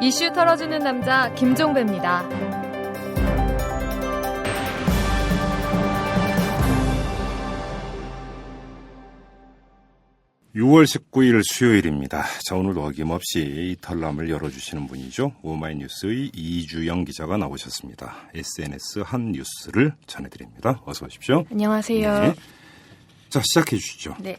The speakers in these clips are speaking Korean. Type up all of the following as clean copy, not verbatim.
이슈 털어주는 남자 김종배입니다. 6월 19일 수요일입니다. 자, 오늘도 어김없이 이 털람을 열어주시는 분이죠. 오마이뉴스의 이주영 기자가 나오셨습니다. SNS 한 뉴스를 전해드립니다. 어서 오십시오. 안녕하세요. 네. 자, 시작해 주시죠. 네.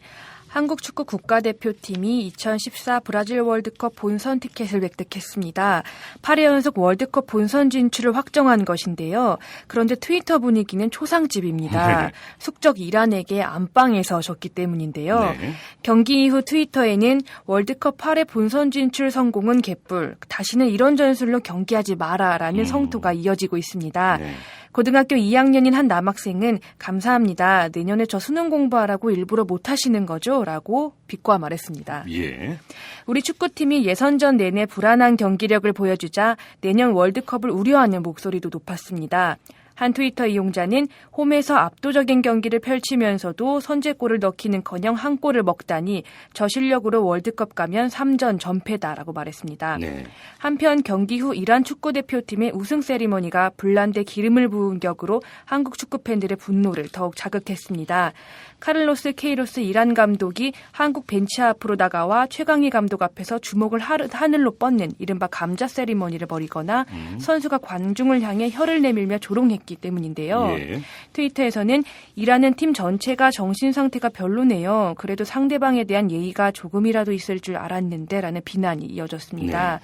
한국 축구 국가대표팀이 2014 브라질 월드컵 본선 티켓을 획득했습니다. 8회 연속 월드컵 본선 진출을 확정한 것인데요. 그런데 트위터 분위기는 초상집입니다. 네. 숙적 이란에게 안방에서 졌기 때문인데요. 네. 경기 이후 트위터에는 월드컵 8회 본선 진출 성공은 개뿔, 다시는 이런 전술로 경기하지 마라라는 성토가 이어지고 있습니다. 네. 고등학교 2학년인 한 남학생은 감사합니다. 내년에 저 수능 공부하라고 일부러 못하시는 거죠? 라고 비꼬아 말했습니다. 예. 우리 축구팀이 예선전 내내 불안한 경기력을 보여주자 내년 월드컵을 우려하는 목소리도 높았습니다. 한 트위터 이용자는 홈에서 압도적인 경기를 펼치면서도 선제골을 넣기는커녕 한 골을 먹다니 저 실력으로 월드컵 가면 3전 전패다라고 말했습니다. 네. 한편 경기 후 이란 축구대표팀의 우승 세리머니가 불난데 기름을 부은 격으로 한국 축구팬들의 분노를 더욱 자극했습니다. 카를로스 케이로스 이란 감독이 한국 벤치 앞으로 나가와 최강희 감독 앞에서 주먹을 하늘로 뻗는 이른바 감자 세리머니를 벌이거나 선수가 관중을 향해 혀를 내밀며 조롱했기 때문인데요. 예. 트위터에서는 이란은 팀 전체가 정신 상태가 별로네요. 그래도 상대방에 대한 예의가 조금이라도 있을 줄 알았는데 라는 비난이 이어졌습니다. 네.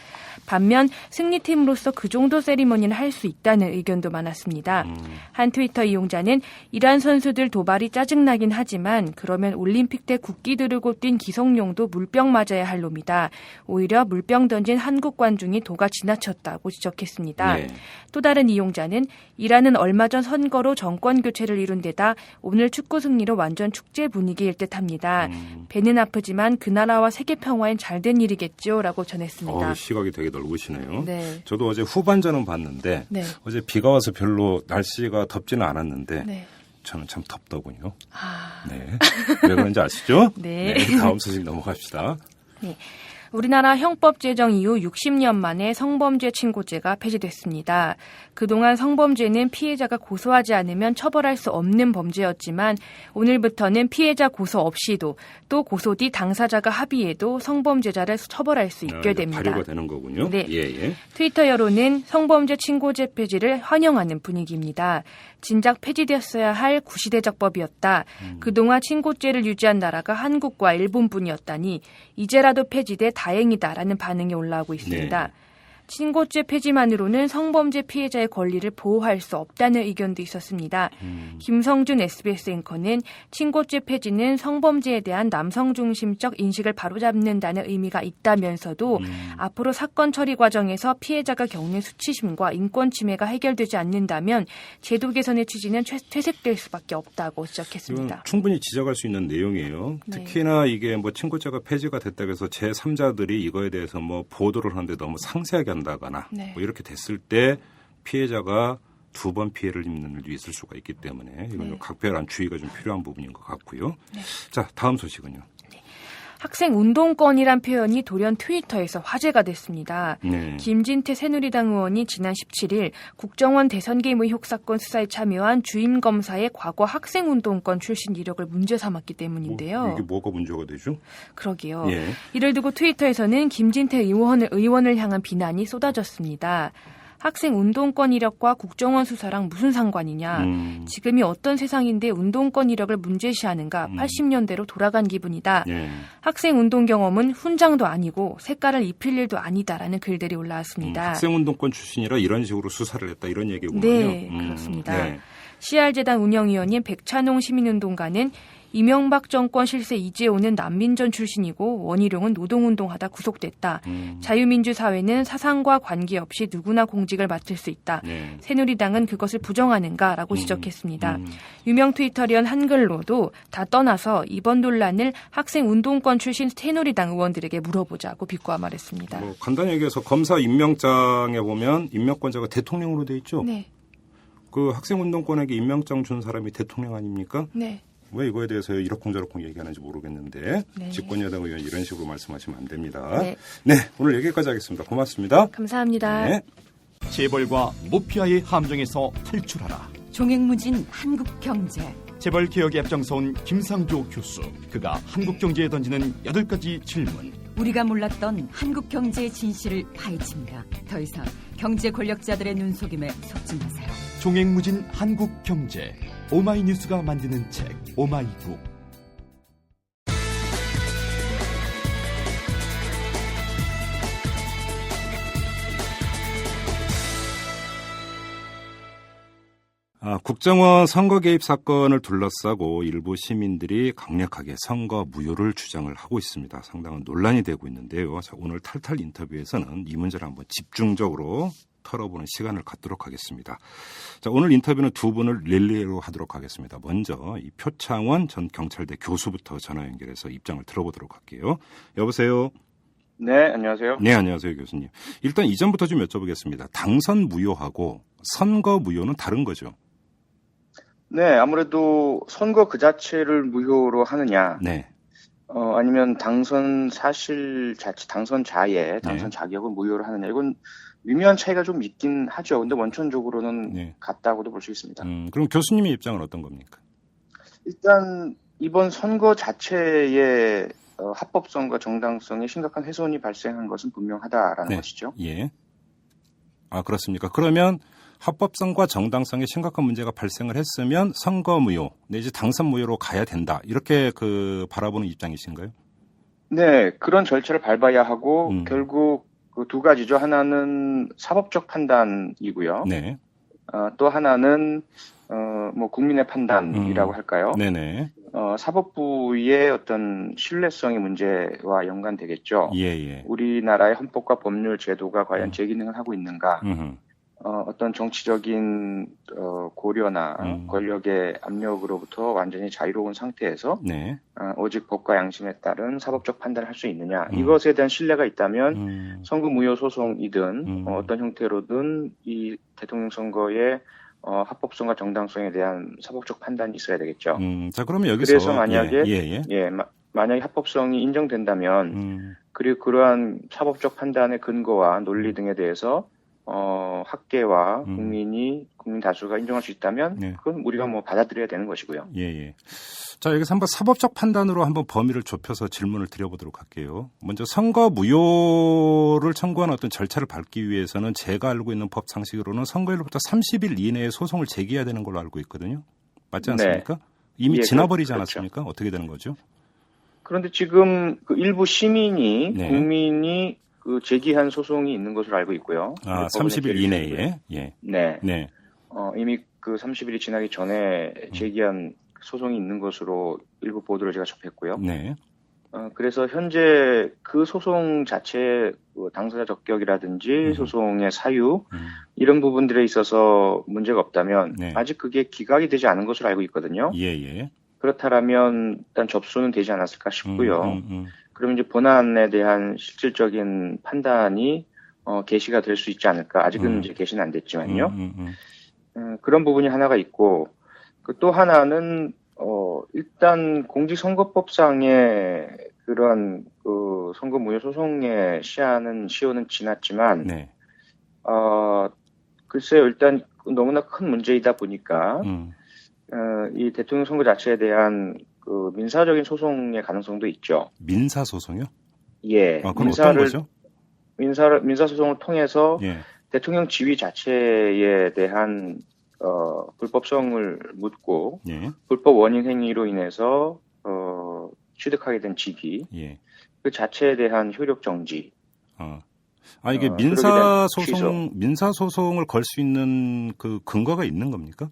반면 승리팀으로서 그 정도 세리머니는 할 수 있다는 의견도 많았습니다. 한 트위터 이용자는 이란 선수들 도발이 짜증나긴 하지만 그러면 올림픽 때 국기 들고 뛴 기성용도 물병 맞아야 할 놈이다. 오히려 물병 던진 한국 관중이 도가 지나쳤다고 지적했습니다. 네. 또 다른 이용자는 이란은 얼마 전 선거로 정권 교체를 이룬 데다 오늘 축구 승리로 완전 축제 분위기일 듯합니다. 배는 아프지만 그 나라와 세계 평화엔 잘된 일이겠죠 라고 전했습니다. 시각이 되게 넓으시네요. 네. 저도 어제 후반전은 봤는데 네. 어제 비가 와서 별로 날씨가 덥지는 않았는데 네. 저는 참 덥더군요. 아. 네. 왜 그런지 아시죠? 네. 다음 소식 넘어갑시다. 네. 우리나라 형법 제정 이후 60년 만에 성범죄 친고죄가 폐지됐습니다. 그동안 성범죄는 피해자가 고소하지 않으면 처벌할 수 없는 범죄였지만 오늘부터는 피해자 고소 없이도 또 고소 뒤 당사자가 합의해도 성범죄자를 처벌할 수 있게 됩니다. 발효가 되는 거군요. 네. 예. 트위터 여론은 성범죄 친고죄 폐지를 환영하는 분위기입니다. 진작 폐지되었어야 할 구시대적 법이었다. 그동안 친고죄를 유지한 나라가 한국과 일본뿐이었다니 이제라도 폐지돼 다행이다라는 반응이 올라오고 있습니다. 네. 친고죄 폐지만으로는 성범죄 피해자의 권리를 보호할 수 없다는 의견도 있었습니다. 김성준 SBS 앵커는 친고죄 폐지는 성범죄에 대한 남성 중심적 인식을 바로잡는다는 의미가 있다면서도 앞으로 사건 처리 과정에서 피해자가 겪는 수치심과 인권 침해가 해결되지 않는다면 제도 개선의 취지는 퇴색될 수밖에 없다고 지적했습니다. 이건 충분히 지적할 수 있는 내용이에요. 네. 특히나 이게 친고죄가 폐지가 됐다고 해서 제3자들이 이거에 대해서 보도를 하는데 너무 상세하게 한다거나 네. 이렇게 됐을 때 피해자가 두 번 피해를 입는 일도 있을 수가 있기 때문에 이건 좀 각별한 주의가 좀 필요한 부분인 것 같고요. 네. 자, 다음 소식은요. 학생 운동권이란 표현이 돌연 트위터에서 화제가 됐습니다. 네. 김진태 새누리당 의원이 지난 17일 국정원 대선개입 의혹 사건 수사에 참여한 주임 검사의 과거 학생 운동권 출신 이력을 문제 삼았기 때문인데요. 이게 뭐가 문제가 되죠? 그러게요. 예. 이를 두고 트위터에서는 김진태 의원을 향한 비난이 쏟아졌습니다. 학생 운동권 이력과 국정원 수사랑 무슨 상관이냐. 지금이 어떤 세상인데 운동권 이력을 문제시하는가. 80년대로 돌아간 기분이다. 예. 학생 운동 경험은 훈장도 아니고 색깔을 입힐 일도 아니다라는 글들이 올라왔습니다. 학생운동권 출신이라 이런 식으로 수사를 했다 이런 얘기군요. 네, 그렇습니다. 네. CR재단 운영위원인 백찬홍 시민운동가는 이명박 정권 실세 이재호는 난민전 출신이고 원희룡은 노동운동하다 구속됐다. 자유민주사회는 사상과 관계없이 누구나 공직을 맡을 수 있다. 네. 새누리당은 그것을 부정하는가라고 지적했습니다. 유명 트위터리언 한글로도 다 떠나서 이번 논란을 학생 운동권 출신 새누리당 의원들에게 물어보자고 비꼬아 말했습니다. 간단히 얘기해서 검사 임명장에 보면 임명권자가 대통령으로 돼 있죠. 네. 그 학생운동권에게 임명장 준 사람이 대통령 아닙니까? 네. 왜 이거에 대해서 이러쿵저러쿵 얘기하는지 모르겠는데 네. 집권여당 의원 이런 식으로 말씀하시면 안 됩니다. 네. 네, 오늘 여기까지 하겠습니다. 고맙습니다. 감사합니다. 네. 재벌과 모피아의 함정에서 탈출하라. 종횡무진 한국경제. 재벌 개혁에 앞장서온 김상조 교수. 그가 한국경제에 던지는 8가지 질문. 우리가 몰랐던 한국경제의 진실을 파헤칩니다. 더 이상 경제 권력자들의 눈속임에 속지 마세요. 종횡무진 한국경제. 오마이뉴스가 만드는 책 오마이북. 국정원 선거 개입 사건을 둘러싸고 일부 시민들이 강력하게 선거 무효를 주장을 하고 있습니다. 상당한 논란이 되고 있는데요. 자, 오늘 탈탈 인터뷰에서는 이 문제를 한번 집중적으로 털어보는 시간을 갖도록 하겠습니다. 자, 오늘 인터뷰는 두 분을 릴레이로 하도록 하겠습니다. 먼저 이 표창원 전 경찰대 교수부터 전화 연결해서 입장을 들어보도록 할게요. 여보세요. 네, 안녕하세요. 네, 안녕하세요, 교수님. 일단 이전부터 좀 여쭤보겠습니다. 당선 무효하고 선거 무효는 다른 거죠? 네, 아무래도 선거 그 자체를 무효로 하느냐, 네. 아니면 당선 사실 자체, 당선자의 당선 자격을 무효로 하느냐, 이건 미묘한 차이가 좀 있긴 하죠. 근데 원천적으로는 네. 같다고도 볼 수 있습니다. 그럼 교수님의 입장은 어떤 겁니까? 일단 이번 선거 자체의 합법성과 정당성에 심각한 훼손이 발생한 것은 분명하다라는 네. 것이죠. 예. 아, 그렇습니까? 그러면 합법성과 정당성에 심각한 문제가 발생을 했으면 선거 무효 내지 당선 무효로 가야 된다. 이렇게 바라보는 입장이신가요? 네, 그런 절차를 밟아야 하고 결국 그 두 가지죠. 하나는 사법적 판단이고요. 네. 또 하나는 뭐 국민의 판단이라고 할까요? 네네. 사법부의 어떤 신뢰성의 문제와 연관되겠죠. 예. 우리나라의 헌법과 법률 제도가 과연 제 기능을 하고 있는가? 어떤 정치적인 고려나 권력의 압력으로부터 완전히 자유로운 상태에서 네. 오직 법과 양심에 따른 사법적 판단을 할 수 있느냐? 이것에 대한 신뢰가 있다면 선거 무효 소송이든 어떤 형태로든 이 대통령 선거의 합법성과 정당성에 대한 사법적 판단이 있어야 되겠죠. 자, 그러면 여기서 그래서 만약에 예. 만약에 합법성이 인정된다면 그리고 그러한 사법적 판단의 근거와 논리 등에 대해서 학계와 국민 다수가 인정할 수 있다면 네. 그건 우리가 뭐 받아들여야 되는 것이고요. 예. 자, 여기서 한번 사법적 판단으로 한번 범위를 좁혀서 질문을 드려보도록 할게요. 먼저 선거 무효를 청구하는 어떤 절차를 밟기 위해서는 제가 알고 있는 법 상식으로는 선거일로부터 30일 이내에 소송을 제기해야 되는 걸로 알고 있거든요. 맞지 않습니까? 네. 이미 지나버리지 그렇죠. 않았습니까? 어떻게 되는 거죠? 그런데 지금 그 일부 시민이 네. 국민이 그 제기한 소송이 있는 것으로 알고 있고요. 30일 이내에. 예. 네. 이미 그 30일이 지나기 전에 제기한 소송이 있는 것으로 일부 보도를 제가 접했고요. 네. 그래서 현재 그 소송 자체의 당사자 적격이라든지 소송의 사유 이런 부분들에 있어서 문제가 없다면 네. 아직 그게 기각이 되지 않은 것으로 알고 있거든요. 예. 그렇다면 일단 접수는 되지 않았을까 싶고요. 그러면 이제 본안에 대한 실질적인 판단이 개시가 될 수 있지 않을까. 아직은 이제 개시는 안 됐지만요. 그런 부분이 하나가 있고 또 하나는 일단 공직선거법상의 그런 그 선거 무효 소송의 시효는 지났지만 네. 글쎄요. 일단 너무나 큰 문제이다 보니까 이 대통령 선거 자체에 대한 그 민사적인 소송의 가능성도 있죠. 민사 소송이요? 예. 그럼 어떤 거죠? 민사 소송을 통해서 예. 대통령 지위 자체에 대한 불법성을 묻고 예. 불법 원인 행위로 인해서 취득하게 된 직위 예. 그 자체에 대한 효력 정지. 이게 민사 소송을 걸 수 있는 그 근거가 있는 겁니까?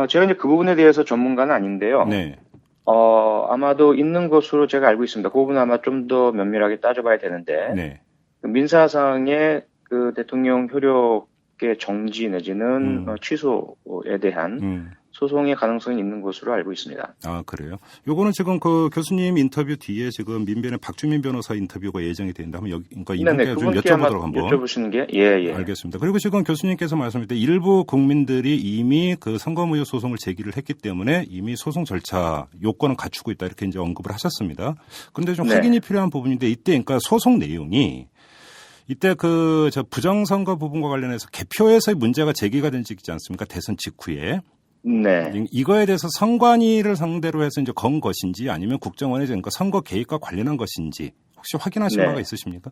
제가 이제 그 부분에 대해서 전문가는 아닌데요. 네. 아마도 있는 것으로 제가 알고 있습니다. 그 부분은 아마 좀 더 면밀하게 따져봐야 되는데. 네. 그 민사상의 그 대통령 효력의 정지 내지는 취소에 대한 소송의 가능성이 있는 것으로 알고 있습니다. 아, 그래요? 요거는 지금 그 교수님 인터뷰 뒤에 지금 민변의 박주민 변호사 인터뷰가 예정이 되는데 한번 여기, 그러니까 이분께 좀 여쭤보도록 한번. 여쭤보시는 게, 예. 알겠습니다. 그리고 지금 교수님께서 말씀하실 때 일부 국민들이 이미 그 선거무효 소송을 제기를 했기 때문에 이미 소송 절차 요건은 갖추고 있다 이렇게 이제 언급을 하셨습니다. 그런데 좀 확인이 필요한 부분인데 이때 그러니까 소송 내용이 이때 그 저 부정선거 부분과 관련해서 개표에서의 문제가 제기가 된 적이 있지 않습니까? 대선 직후에. 네. 이거에 대해서 선관위를 상대로 해서 이제 건 것인지 아니면 국정원의 그러니까 선거 개입과 관련한 것인지 혹시 확인하신 바가 있으십니까?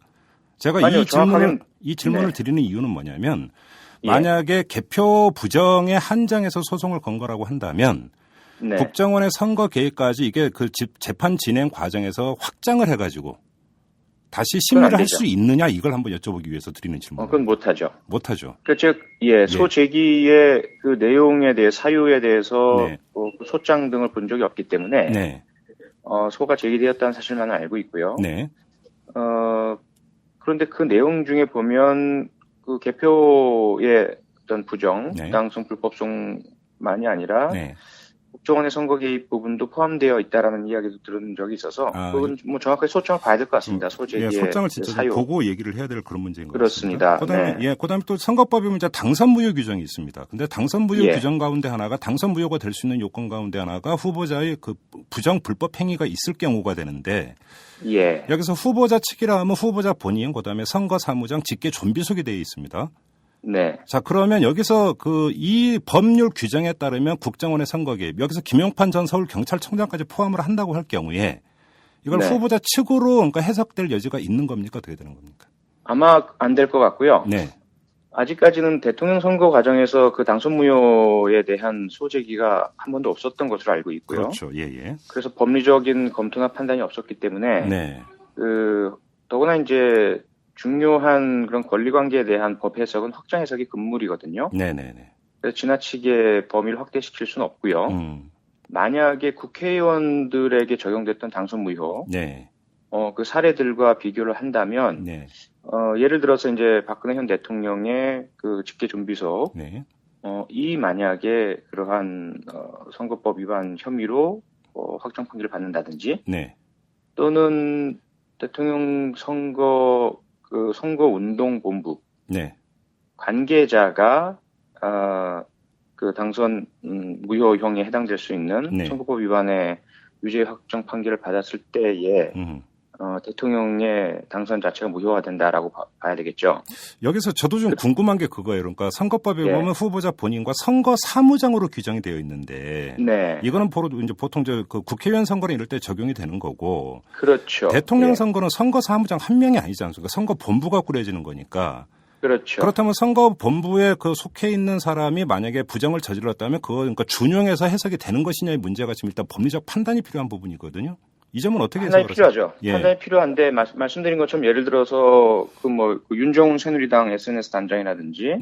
제가 아니요, 이 질문을 드리는 이유는 뭐냐면 만약에 개표 부정에 한정해서 소송을 건 거라고 한다면 국정원의 선거 개입까지 이게 그 재판 진행 과정에서 확장을 해가지고 다시 심의를 할 수 있느냐 이걸 한번 여쭤보기 위해서 드리는 질문입니다. 그건 못하죠. 못하죠. 그 즉, 소제기의 그 내용에 대해 사유에 대해서 그 소장 등을 본 적이 없기 때문에 소가 제기되었다는 사실만은 알고 있고요. 그런데 그 내용 중에 보면 그 개표의 어떤 부정, 당성 불법성만이 아니라 국정원의 선거 개입 부분도 포함되어 있다라는 이야기도 들은 적이 있어서 그건 뭐 정확하게 소장을 봐야 될 것 같습니다. 소재의 소장을 진짜 사유. 보고 얘기를 해야 될 그런 문제인 것 그렇습니다. 같습니다. 그다음에 그다음에 또 선거법에 보면 이제 당선무효 규정이 있습니다. 근데 당선무효 규정 가운데 하나가 당선무효가 될 수 있는 요건 가운데 하나가 후보자의 그 부정 불법 행위가 있을 경우가 되는데 여기서 후보자 측이라 하면 후보자 본인 그다음에 선거 사무장 직계 존비속이 되어 있습니다. 자, 그러면 여기서 이 법률 규정에 따르면 국정원의 선거 개입, 여기서 김용판 전 서울경찰청장까지 포함을 한다고 할 경우에 이걸 후보자 측으로 그러니까 해석될 여지가 있는 겁니까? 어떻게 되는 겁니까? 아마 안 될 것 같고요. 아직까지는 대통령 선거 과정에서 그 당선무효에 대한 소제기가 한 번도 없었던 것으로 알고 있고요. 그렇죠. 그래서 법리적인 검토나 판단이 없었기 때문에 더구나 이제 중요한 그런 권리관계에 대한 법 해석은 확장 해석이 금물이거든요. 그래서 지나치게 범위를 확대시킬 수는 없고요. 만약에 국회의원들에게 적용됐던 당선무효, 그 사례들과 비교를 한다면, 예를 들어서 이제 박근혜 현 대통령의 그 직계 존비속, 이 만약에 그러한 선거법 위반 혐의로 확정 판결을 받는다든지, 또는 대통령 선거운동본부 관계자가 그 당선 무효형에 해당될 수 있는 선거법 위반의 유죄 확정 판결을 받았을 때에 대통령의 당선 자체가 무효화된다라고 봐야 되겠죠. 여기서 저도 좀 궁금한 게 그거예요. 그러니까 선거법에 보면 후보자 본인과 선거 사무장으로 규정이 되어 있는데 이거는 보통 그 국회의원 선거는 이럴 때 적용이 되는 거고 그렇죠. 대통령 선거는 선거 사무장 한 명이 아니지 않습니까? 선거 본부가 꾸려지는 거니까. 그렇죠. 그렇다면 선거 본부에 그 속해 있는 사람이 만약에 부정을 저질렀다면 그거 그러니까 준용해서 해석이 되는 것이냐의 문제가 지금 일단 법리적 판단이 필요한 부분이거든요. 이 점은 어떻게 해석을 판단이 필요하죠. 판단이 필요한데 말씀드린 것처럼 예를 들어서 그 윤종훈 새누리당 SNS 단장이라든지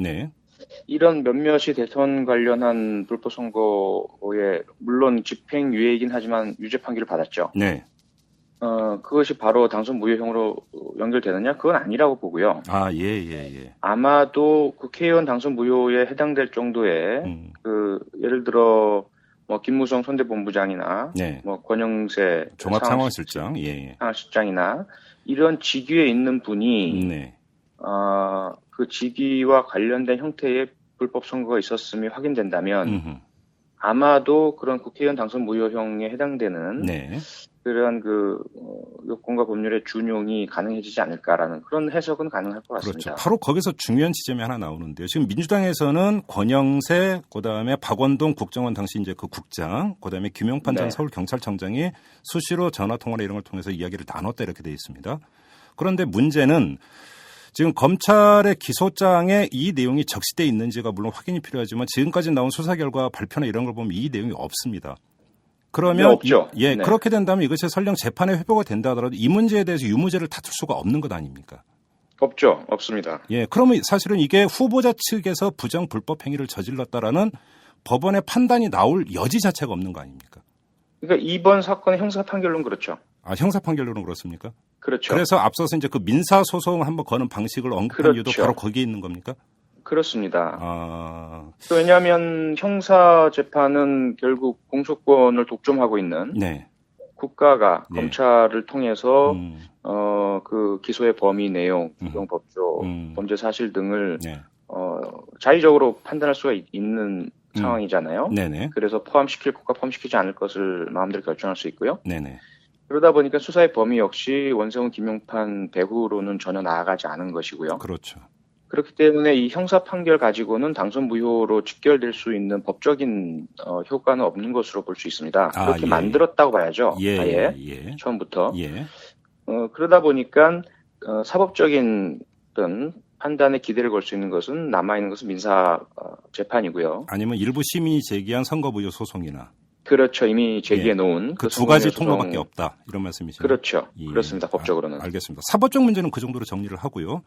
이런 몇몇이 대선 관련한 불법 선거에 물론 집행유예이긴 하지만 유죄 판결을 받았죠. 그것이 바로 당선 무효형으로 연결되느냐? 그건 아니라고 보고요. 아마도 국회의원 당선 무효에 해당될 정도의 예를 들어 김무성 선대본부장이나 권영세 종합상황실장, 상황실장이나 이런 직위에 있는 분이 그 직위와 관련된 형태의 불법 선거가 있었음이 확인된다면 아마도 그런 국회의원 당선 무효형에 해당되는 그런 요건과 법률의 준용이 가능해지지 않을까라는 그런 해석은 가능할 것 같습니다. 그렇죠. 바로 거기서 중요한 지점이 하나 나오는데요. 지금 민주당에서는 권영세, 그다음에 박원동 국정원 당시 이제 그 국장, 그다음에 김용판 전 서울경찰청장이 수시로 전화 통화나 이런 걸 통해서 이야기를 나눴다 이렇게 돼 있습니다. 그런데 문제는 지금 검찰의 기소장에 이 내용이 적시돼 있는지가 물론 확인이 필요하지만 지금까지 나온 수사 결과 발표나 이런 걸 보면 이 내용이 없습니다. 그러면 없죠. 그렇게 된다면 이것이 설령 재판에 회부가 된다 하더라도 이 문제에 대해서 유무죄를 다툴 수가 없는 것 아닙니까? 없죠. 없습니다. 그러면 사실은 이게 후보자 측에서 부정 불법 행위를 저질렀다라는 법원의 판단이 나올 여지 자체가 없는 거 아닙니까? 그러니까 이번 사건의 형사 판결로는 그렇죠. 형사 판결로는 그렇습니까? 그렇죠. 그래서 앞서서 이제 그 민사 소송을 한번 거는 방식을 언급한 이유도 바로 거기에 있는 겁니까? 그렇습니다. 아, 왜냐하면 형사 재판은 결국 공소권을 독점하고 있는 네. 국가가 네. 검찰을 통해서 음, 그 기소의 범위 내용, 규정 법조, 범죄 사실 등을 네. 자의적으로 판단할 수가 있는 상황이잖아요. 네네. 그래서 포함시킬 것과 포함시키지 않을 것을 마음대로 결정할 수 있고요. 네네. 그러다 보니까 수사의 범위 역시 원세훈, 김용판 배후로는 전혀 나아가지 않은 것이고요. 그렇죠. 그렇기 때문에 이 형사 판결 가지고는 당선 무효로 직결될 수 있는 법적인 효과는 없는 것으로 볼 수 있습니다. 아, 그렇게 예. 만들었다고 봐야죠. 예, 아예 예. 처음부터. 예. 그러다 보니까 사법적인 어떤 판단에 기대를 걸 수 있는 것은 남아있는 것은 민사 재판이고요. 아니면 일부 시민이 제기한 선거부여 소송이나 그렇죠. 이미 제기해 놓은 그 두 가지 소송. 통로밖에 없다. 이런 말씀이시죠? 그렇죠. 예. 그렇습니다. 법적으로는. 알겠습니다. 사법적 문제는 그 정도로 정리를 하고요.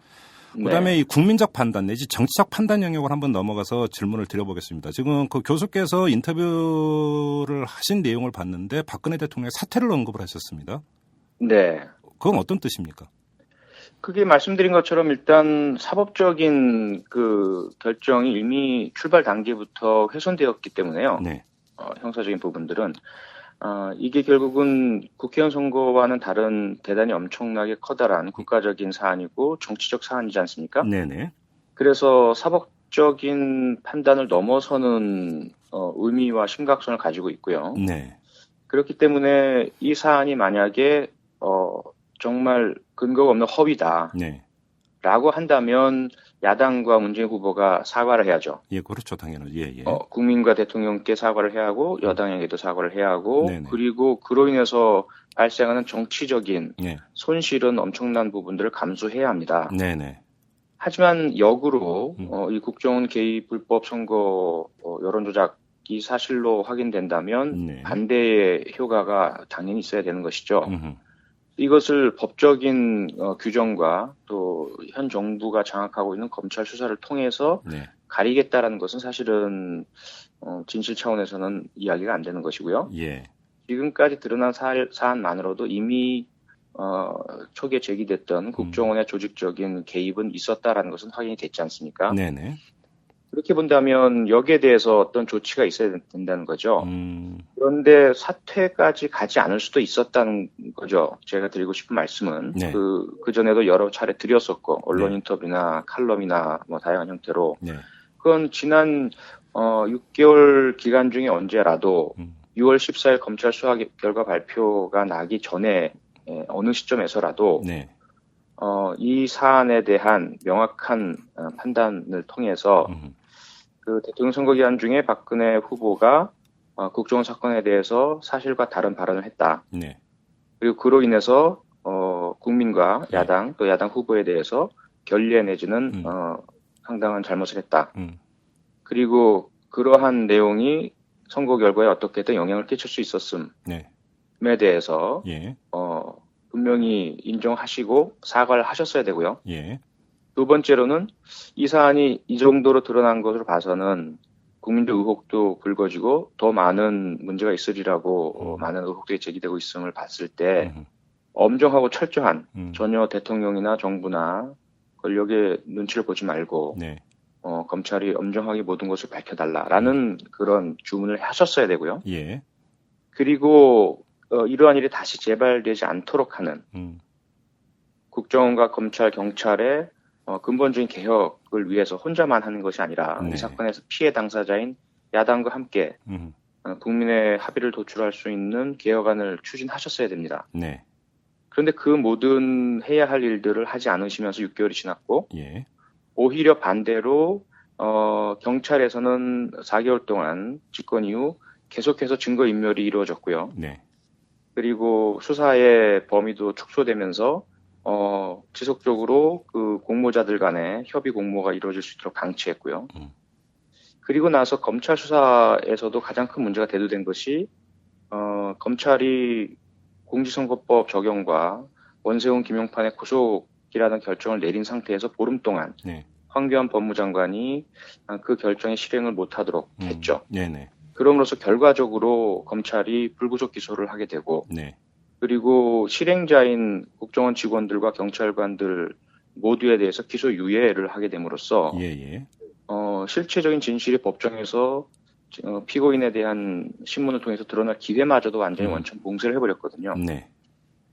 그다음에 네. 이 국민적 판단 내지 정치적 판단 영역을 한번 넘어가서 질문을 드려보겠습니다. 지금 그 교수께서 인터뷰를 하신 내용을 봤는데 박근혜 대통령의 사퇴를 언급을 하셨습니다. 네. 그건 어떤 뜻입니까? 그게 말씀드린 것처럼 일단 사법적인 그 결정이 이미 출발 단계부터 훼손되었기 때문에요. 네. 형사적인 부분들은 이게 결국은 국회의원 선거와는 다른 대단히 엄청나게 커다란 국가적인 사안이고 정치적 사안이지 않습니까? 네네. 그래서 사법적인 판단을 넘어서는 의미와 심각성을 가지고 있고요. 네. 그렇기 때문에 이 사안이 만약에 정말 근거가 없는 허위다. 네. 라고 한다면 야당과 문재인 후보가 사과를 해야죠. 예, 그렇죠. 당연히. 예, 예. 국민과 대통령께 사과를 해야 하고 여당에게도 사과를 해야 하고 네네. 그리고 그로 인해서 발생하는 정치적인 네. 손실은 엄청난 부분들을 감수해야 합니다. 네네. 하지만 역으로 이 국정원 개입 불법 선거 여론조작이 사실로 확인된다면 네. 반대의 효과가 당연히 있어야 되는 것이죠. 음흠. 이것을 법적인 규정과 또 현 정부가 장악하고 있는 검찰 수사를 통해서 네. 가리겠다라는 것은 사실은 진실 차원에서는 이야기가 안 되는 것이고요. 예. 지금까지 드러난 사안만으로도 이미 초기에 제기됐던 국정원의 조직적인 개입은 있었다라는 것은 확인이 됐지 않습니까? 네네. 그렇게 본다면 여기에 대해서 어떤 조치가 있어야 된다는 거죠. 그런데 사퇴까지 가지 않을 수도 있었다는 거죠. 제가 드리고 싶은 말씀은 네. 그 전에도 여러 차례 드렸었고 언론 네. 인터뷰나 칼럼이나 뭐 다양한 형태로 네. 그건 지난 6개월 기간 중에 언제라도 6월 14일 검찰 수사 결과 발표가 나기 전에 어느 시점에서라도 네. 이 사안에 대한 명확한 판단을 통해서 그 대통령 선거 기간 중에 박근혜 후보가 국정원 사건에 대해서 사실과 다른 발언을 했다. 네. 그리고 그로 인해서 국민과 야당 또 야당 후보에 대해서 결례 내지는 상당한 잘못을 했다. 그리고 그러한 내용이 선거 결과에 어떻게든 영향을 끼칠 수 있었음에 네. 대해서 예. 분명히 인정하시고 사과를 하셨어야 되고요. 예. 두 번째로는 이 사안이 이 정도로 드러난 것으로 봐서는 국민들 의혹도 불거지고 더 많은 문제가 있으리라고 많은 의혹들이 제기되고 있음을 봤을 때 엄정하고 철저한 전혀 대통령이나 정부나 권력의 눈치를 보지 말고 네. 검찰이 엄정하게 모든 것을 밝혀달라라는 그런 주문을 하셨어야 되고요. 예. 그리고 이러한 일이 다시 재발되지 않도록 하는 국정원과 검찰, 경찰의 근본적인 개혁을 위해서 혼자만 하는 것이 아니라 네. 이 사건에서 피해 당사자인 야당과 함께 국민의 합의를 도출할 수 있는 개혁안을 추진하셨어야 됩니다. 네. 그런데 그 모든 해야 할 일들을 하지 않으시면서 6개월이 지났고 예. 오히려 반대로 경찰에서는 4개월 동안 집권 이후 계속해서 증거인멸이 이루어졌고요. 네. 그리고 수사의 범위도 축소되면서 지속적으로 그 공모자들 간의 협의 공모가 이루어질 수 있도록 방치했고요. 그리고 나서 검찰 수사에서도 가장 큰 문제가 대두된 것이 검찰이 공직선거법 적용과 원세훈, 김용판의 구속이라는 결정을 내린 상태에서 보름 동안 네. 황교안 법무장관이 그 결정의 실행을 못하도록 했죠. 네네. 그럼으로써 결과적으로 검찰이 불구속 기소를 하게 되고 네. 그리고 실행자인 국정원 직원들과 경찰관들 모두에 대해서 기소 유예를 하게 됨으로써 예예. 실체적인 진실이 법정에서 피고인에 대한 신문을 통해서 드러날 기회마저도 완전히 원천 봉쇄를 해버렸거든요. 네.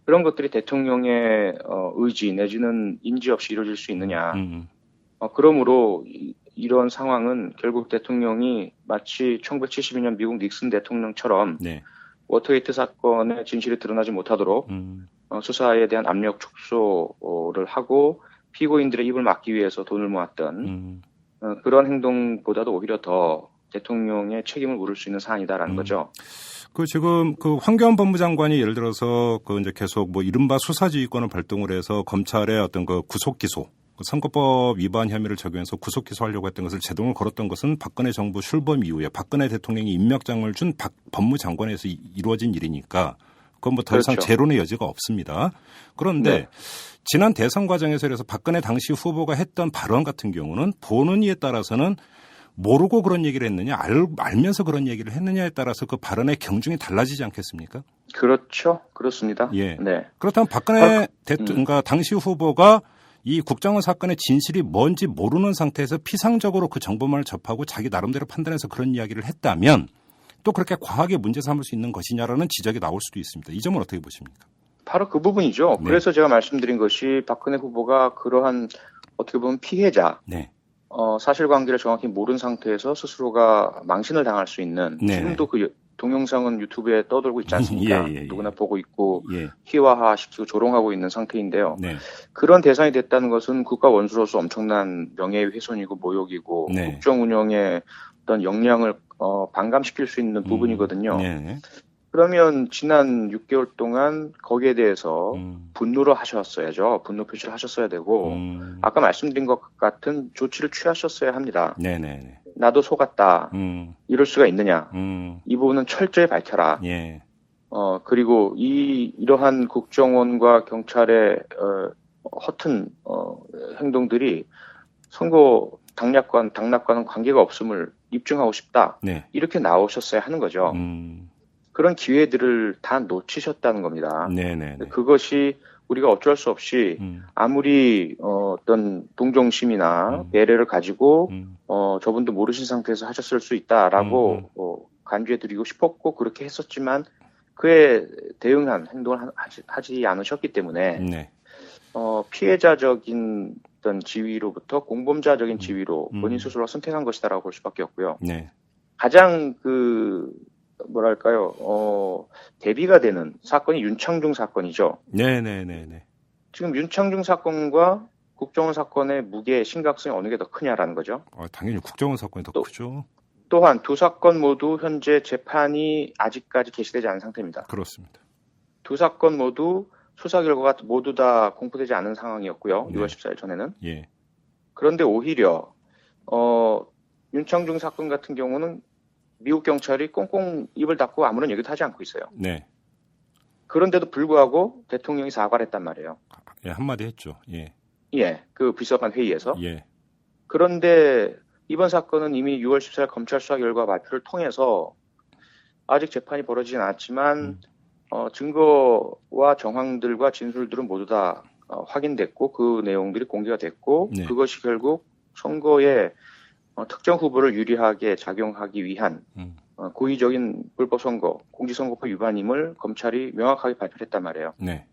그런 것들이 대통령의 의지 내지는 인지 없이 이루어질 수 있느냐. 그러므로 이런 상황은 결국 대통령이 마치 1972년 미국 닉슨 대통령처럼 네. 워터게이트 사건의 진실이 드러나지 못하도록 수사에 대한 압력 축소를 하고 피고인들의 입을 막기 위해서 돈을 모았던 그런 행동보다도 오히려 더 대통령의 책임을 물을 수 있는 사안이다라는 거죠. 그 지금 그 황교안 법무장관이 예를 들어서 그 이제 계속 뭐 이른바 수사지휘권을 발동을 해서 검찰의 어떤 그 구속 기소, 선거법 위반 혐의를 적용해서 구속 기소하려고 했던 것을 제동을 걸었던 것은 박근혜 정부 출범 이후에 박근혜 대통령이 임명장을 준 법무장관에서 이루어진 일이니까 그건 뭐 더 이상 그렇죠. 재론의 여지가 없습니다. 그런데 네. 지난 대선 과정에서 그래서 박근혜 당시 후보가 했던 발언 같은 경우는 보는 이에 따라서는 모르고 그런 얘기를 했느냐, 알면서 그런 얘기를 했느냐에 따라서 그 발언의 경중이 달라지지 않겠습니까? 그렇죠. 그렇습니다. 예. 네. 그렇다면 박근혜 그러니까 당시 후보가 이 국정원 사건의 진실이 뭔지 모르는 상태에서 피상적으로 그 정보만을 접하고 자기 나름대로 판단해서 그런 이야기를 했다면 또 그렇게 과하게 문제 삼을 수 있는 것이냐라는 지적이 나올 수도 있습니다. 이 점은 어떻게 보십니까? 바로 그 부분이죠. 네. 그래서 제가 말씀드린 것이 박근혜 후보가 그러한 어떻게 보면 피해자, 네. 사실관계를 정확히 모른 상태에서 스스로가 망신을 당할 수 있는 네. 지금도 그 동영상은 유튜브에 떠돌고 있지 않습니까? 예. 누구나 보고 있고 예. 희화화시키고 조롱하고 있는 상태인데요. 네. 그런 대상이 됐다는 것은 국가 원수로서 엄청난 명예훼손이고 모욕이고 네. 국정 운영의 어떤 역량을 반감시킬 수 있는 부분이거든요. 네. 그러면 지난 6개월 동안 거기에 대해서 분노를 하셨어야죠. 분노 표시를 하셨어야 되고 아까 말씀드린 것 같은 조치를 취하셨어야 합니다. 네네. 나도 속았다. 이럴 수가 있느냐. 이 부분은 철저히 밝혀라. 예. 그리고 이러한 국정원과 경찰의 허튼 행동들이 선거 당락과는 관계가 없음을 입증하고 싶다. 네. 이렇게 나오셨어야 하는 거죠. 그런 기회들을 다 놓치셨다는 겁니다. 네네. 그것이 우리가 어쩔 수 없이 아무리 어떤 동정심이나 배려를 가지고 저분도 모르신 상태에서 하셨을 수 있다라고 간주해드리고 싶었고 그렇게 했었지만 그에 대응한 행동을 하지 않으셨기 때문에 네. 피해자적인 어떤 지위로부터 공범자적인 지위로 본인 스스로 선택한 것이다라고 볼 수밖에 없고요. 네. 가장 대비가 되는 사건이 윤창중 사건이죠. 네네네네. 지금 윤창중 사건과 국정원 사건의 무게, 심각성이 어느 게 더 크냐라는 거죠. 당연히 국정원 사건이 더 크죠. 또한 두 사건 모두 현재 재판이 아직까지 개시되지 않은 상태입니다. 그렇습니다. 두 사건 모두 수사 결과가 모두 다 공포되지 않은 상황이었고요. 네. 6월 14일 전에는. 예. 그런데 오히려 윤창중 사건 같은 경우는 미국 경찰이 꽁꽁 입을 닫고 아무런 얘기도 하지 않고 있어요. 네. 그런데도 불구하고 대통령이 사과를 했단 말이에요. 예, 한마디 했죠. 예. 예, 그 비서관 회의에서. 예. 그런데 이번 사건은 이미 6월 14일 검찰 수사 결과 발표를 통해서 아직 재판이 벌어지진 않았지만 증거와 정황들과 진술들은 모두 다 확인됐고 그 내용들이 공개가 됐고 네. 그것이 결국 선거에 특정 후보를 유리하게 작용하기 위한 고의적인 불법 선거, 공직선거법 위반임을 검찰이 명확하게 발표했단 말이에요. 네.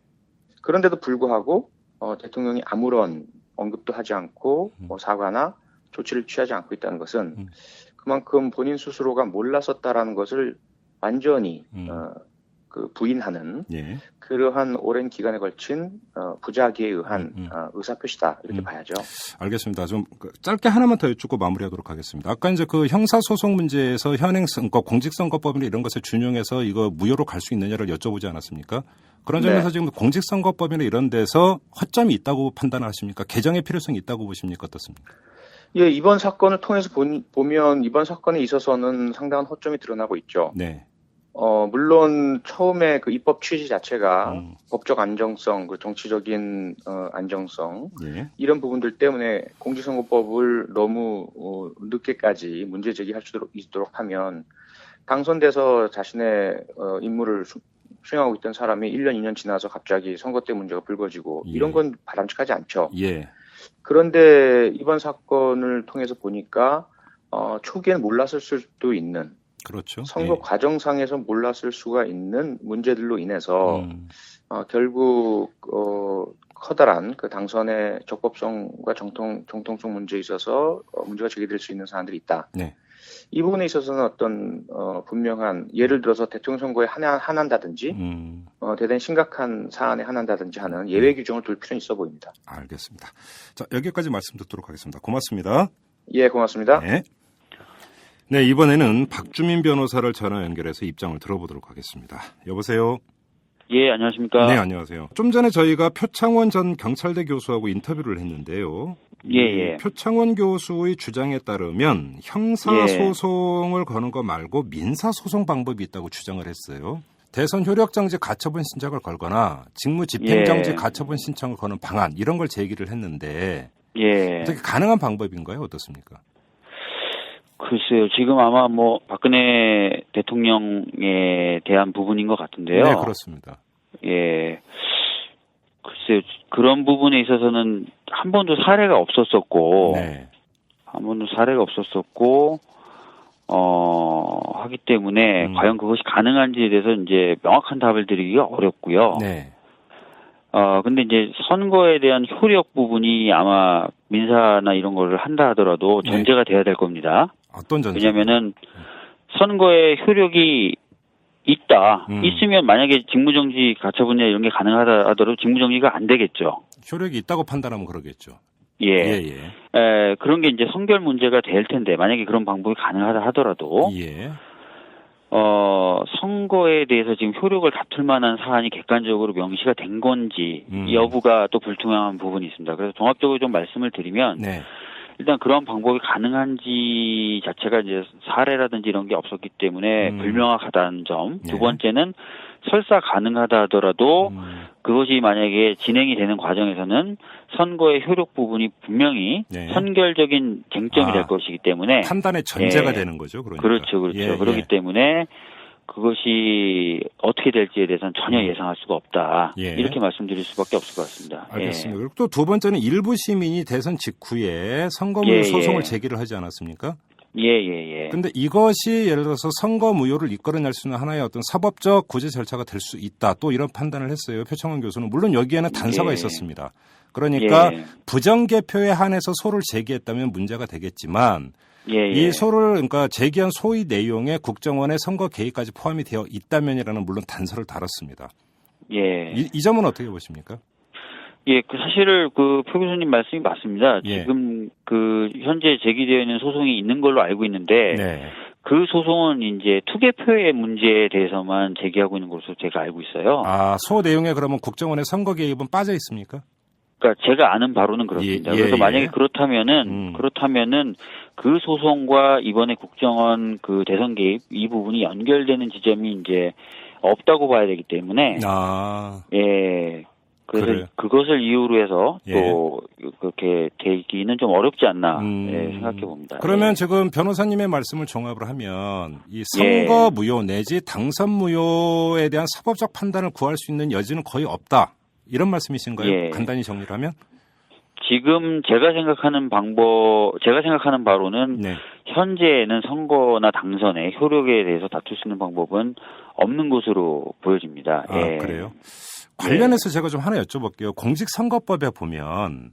그런데도 불구하고 대통령이 아무런 언급도 하지 않고 사과나 조치를 취하지 않고 있다는 것은 그만큼 본인 스스로가 몰랐었다라는 것을 완전히 부인하는 예. 그러한 오랜 기간에 걸친 부작위에 의한 의사표시다 이렇게 봐야죠. 알겠습니다. 좀 짧게 하나만 더 여쭙고 마무리하도록 하겠습니다. 아까 이제 그 형사소송 문제에서 현행선거, 공직선거법이나 이런 것을 준용해서 이거 무효로 갈 수 있느냐를 여쭤보지 않았습니까? 그런 점에서 네. 지금 공직선거법이나 이런 데서 허점이 있다고 판단하십니까? 개정의 필요성이 있다고 보십니까? 어떻습니까? 예, 이번 사건을 통해서 보면 이번 사건에 있어서는 상당한 허점이 드러나고 있죠. 네. 물론 처음에 그 입법 취지 자체가 법적 안정성, 그 정치적인 안정성 예. 이런 부분들 때문에 공직선거법을 너무 늦게까지 문제 제기할 수 있도록 하면 당선돼서 자신의 임무를 수행하고 있던 사람이 1년, 2년 지나서 갑자기 선거 때 문제가 불거지고 예. 이런 건 바람직하지 않죠. 예. 그런데 이번 사건을 통해서 보니까 초기에는 몰랐을 수도 있는 그렇죠. 선거 예. 과정상에서 몰랐을 수가 있는 문제들로 인해서 결국 커다란 그 당선의 적법성과 정통성 문제에 있어서 문제가 제기될 수 있는 사안들이 있다. 네. 이 부분에 있어서는 어떤 분명한 예를 들어서 대통령 선거에 한한다든지 대단히 심각한 사안에 한한다든지 하는 예외 규정을 둘 필요는 있어 보입니다. 알겠습니다. 자, 여기까지 말씀 듣도록 하겠습니다. 고맙습니다. 예, 고맙습니다. 네. 네, 이번에는 박주민 변호사를 전화 연결해서 입장을 들어보도록 하겠습니다. 여보세요? 예, 안녕하십니까? 네, 안녕하세요. 좀 전에 저희가 표창원 전 경찰대 교수하고 인터뷰를 했는데요. 예. 표창원 교수의 주장에 따르면 형사소송을 거는 거 말고 민사소송 방법이 있다고 주장을 했어요. 대선 효력정지 가처분 신청을 걸거나 직무집행정지 가처분 신청을 거는 방안 이런 걸 제기를 했는데 어떻게 가능한 방법인가요? 어떻습니까? 글쎄요. 지금 아마 박근혜 대통령에 대한 부분인 것 같은데요. 네, 그렇습니다. 예. 글쎄요. 그런 부분에 있어서는 한 번도 사례가 없었었고, 하기 때문에 과연 그것이 가능한지에 대해서 이제 명확한 답을 드리기가 어렵고요. 네. 근데 이제 선거에 대한 효력 부분이 아마 민사나 이런 거를 한다 하더라도 전제가 돼야 될 겁니다. 어떤 전제? 왜냐면은 선거에 효력이 있다. 있으면 만약에 직무정지 가처분이나 이런 게 가능하다 하더라도 직무정지가 안 되겠죠. 효력이 있다고 판단하면 그러겠죠. 예. 그런 게 이제 선결 문제가 될 텐데 만약에 그런 방법이 가능하다 하더라도 선거에 대해서 지금 효력을 다툴 만한 사안이 객관적으로 명시가 된 건지 여부가 또 불투명한 부분이 있습니다. 그래서 종합적으로 좀 말씀을 드리면 일단 그런 방법이 가능한지 자체가 이제 사례라든지 이런 게 없었기 때문에 불명확하다는 점. 두 번째는 설사 가능하다 하더라도 그것이 만약에 진행이 되는 과정에서는 선거의 효력 부분이 분명히 선결적인 쟁점이 될 것이기 때문에 판단의 전제가 되는 거죠. 그러니까. 그렇죠. 그렇기 때문에 그것이 어떻게 될지에 대해서는 전혀 예상할 수가 없다. 이렇게 말씀드릴 수밖에 없을 것 같습니다. 알겠습니다. 그리고 또 두 번째는 일부 시민이 대선 직후에 선거무효 소송을 제기를 하지 않았습니까? 근데 이것이 예를 들어서 선거무효를 이끌어낼 수 있는 하나의 어떤 사법적 구제 절차가 될 수 있다. 또 이런 판단을 했어요. 표창원 교수는. 물론 여기에는 단서가 있었습니다. 그러니까 부정개표에 한해서 소를 제기했다면 문제가 되겠지만 이 소를 그러니까 제기한 소의 내용에 국정원의 선거 개입까지 포함이 되어 있다면이라는 물론 단서를 달았습니다. 이 점은 어떻게 보십니까? 사실 표 교수님 말씀이 맞습니다. 지금 현재 제기되어 있는 소송이 있는 걸로 알고 있는데 그 소송은 이제 투개표의 문제에 대해서만 제기하고 있는 것으로 제가 알고 있어요. 소 내용에 그러면 국정원의 선거 개입은 빠져 있습니까? 그러니까 제가 아는 바로는 그렇습니다. 그래서 만약에 그렇다면은 그 소송과 이번에 국정원 그 대선 개입 이 부분이 연결되는 지점이 이제 없다고 봐야 되기 때문에 그래서 그래요. 그것을 이유로 해서 또 그렇게 되기는 좀 어렵지 않나 생각해 봅니다. 그러면 지금 변호사님의 말씀을 종합을 하면 이 선거 무효 내지 당선 무효에 대한 사법적 판단을 구할 수 있는 여지는 거의 없다. 이런 말씀이신가요? 간단히 정리를 하면? 지금 제가 생각하는 바로는 현재는 선거나 당선의 효력에 대해서 다툴 수 있는 방법은 없는 것으로 보여집니다. 그래요? 관련해서 제가 좀 하나 여쭤볼게요. 공직선거법에 보면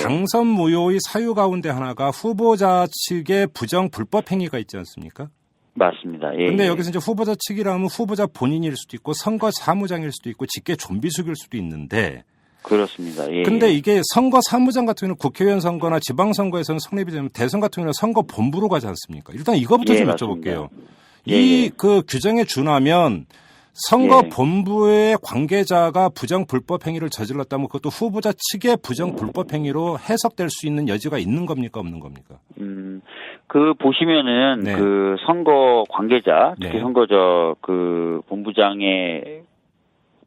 당선 무효의 사유 가운데 하나가 후보자 측의 부정 불법 행위가 있지 않습니까? 맞습니다. 근데 여기서 이제 후보자 측이라면 후보자 본인일 수도 있고 선거 사무장일 수도 있고 직계 좀비숙일 수도 있는데 그렇습니다. 근데 이게 선거 사무장 같은 경우는 국회의원 선거나 지방선거에서는 성립이 되면 대선 같은 경우는 선거 본부로 가지 않습니까? 일단 이거부터 좀 여쭤볼게요. 이 그 규정에 준하면 선거 본부의 관계자가 부정 불법 행위를 저질렀다면 그것도 후보자 측의 부정 불법 행위로 해석될 수 있는 여지가 있는 겁니까 없는 겁니까? 보시면은 그 선거 관계자, 특히 선거 본부장의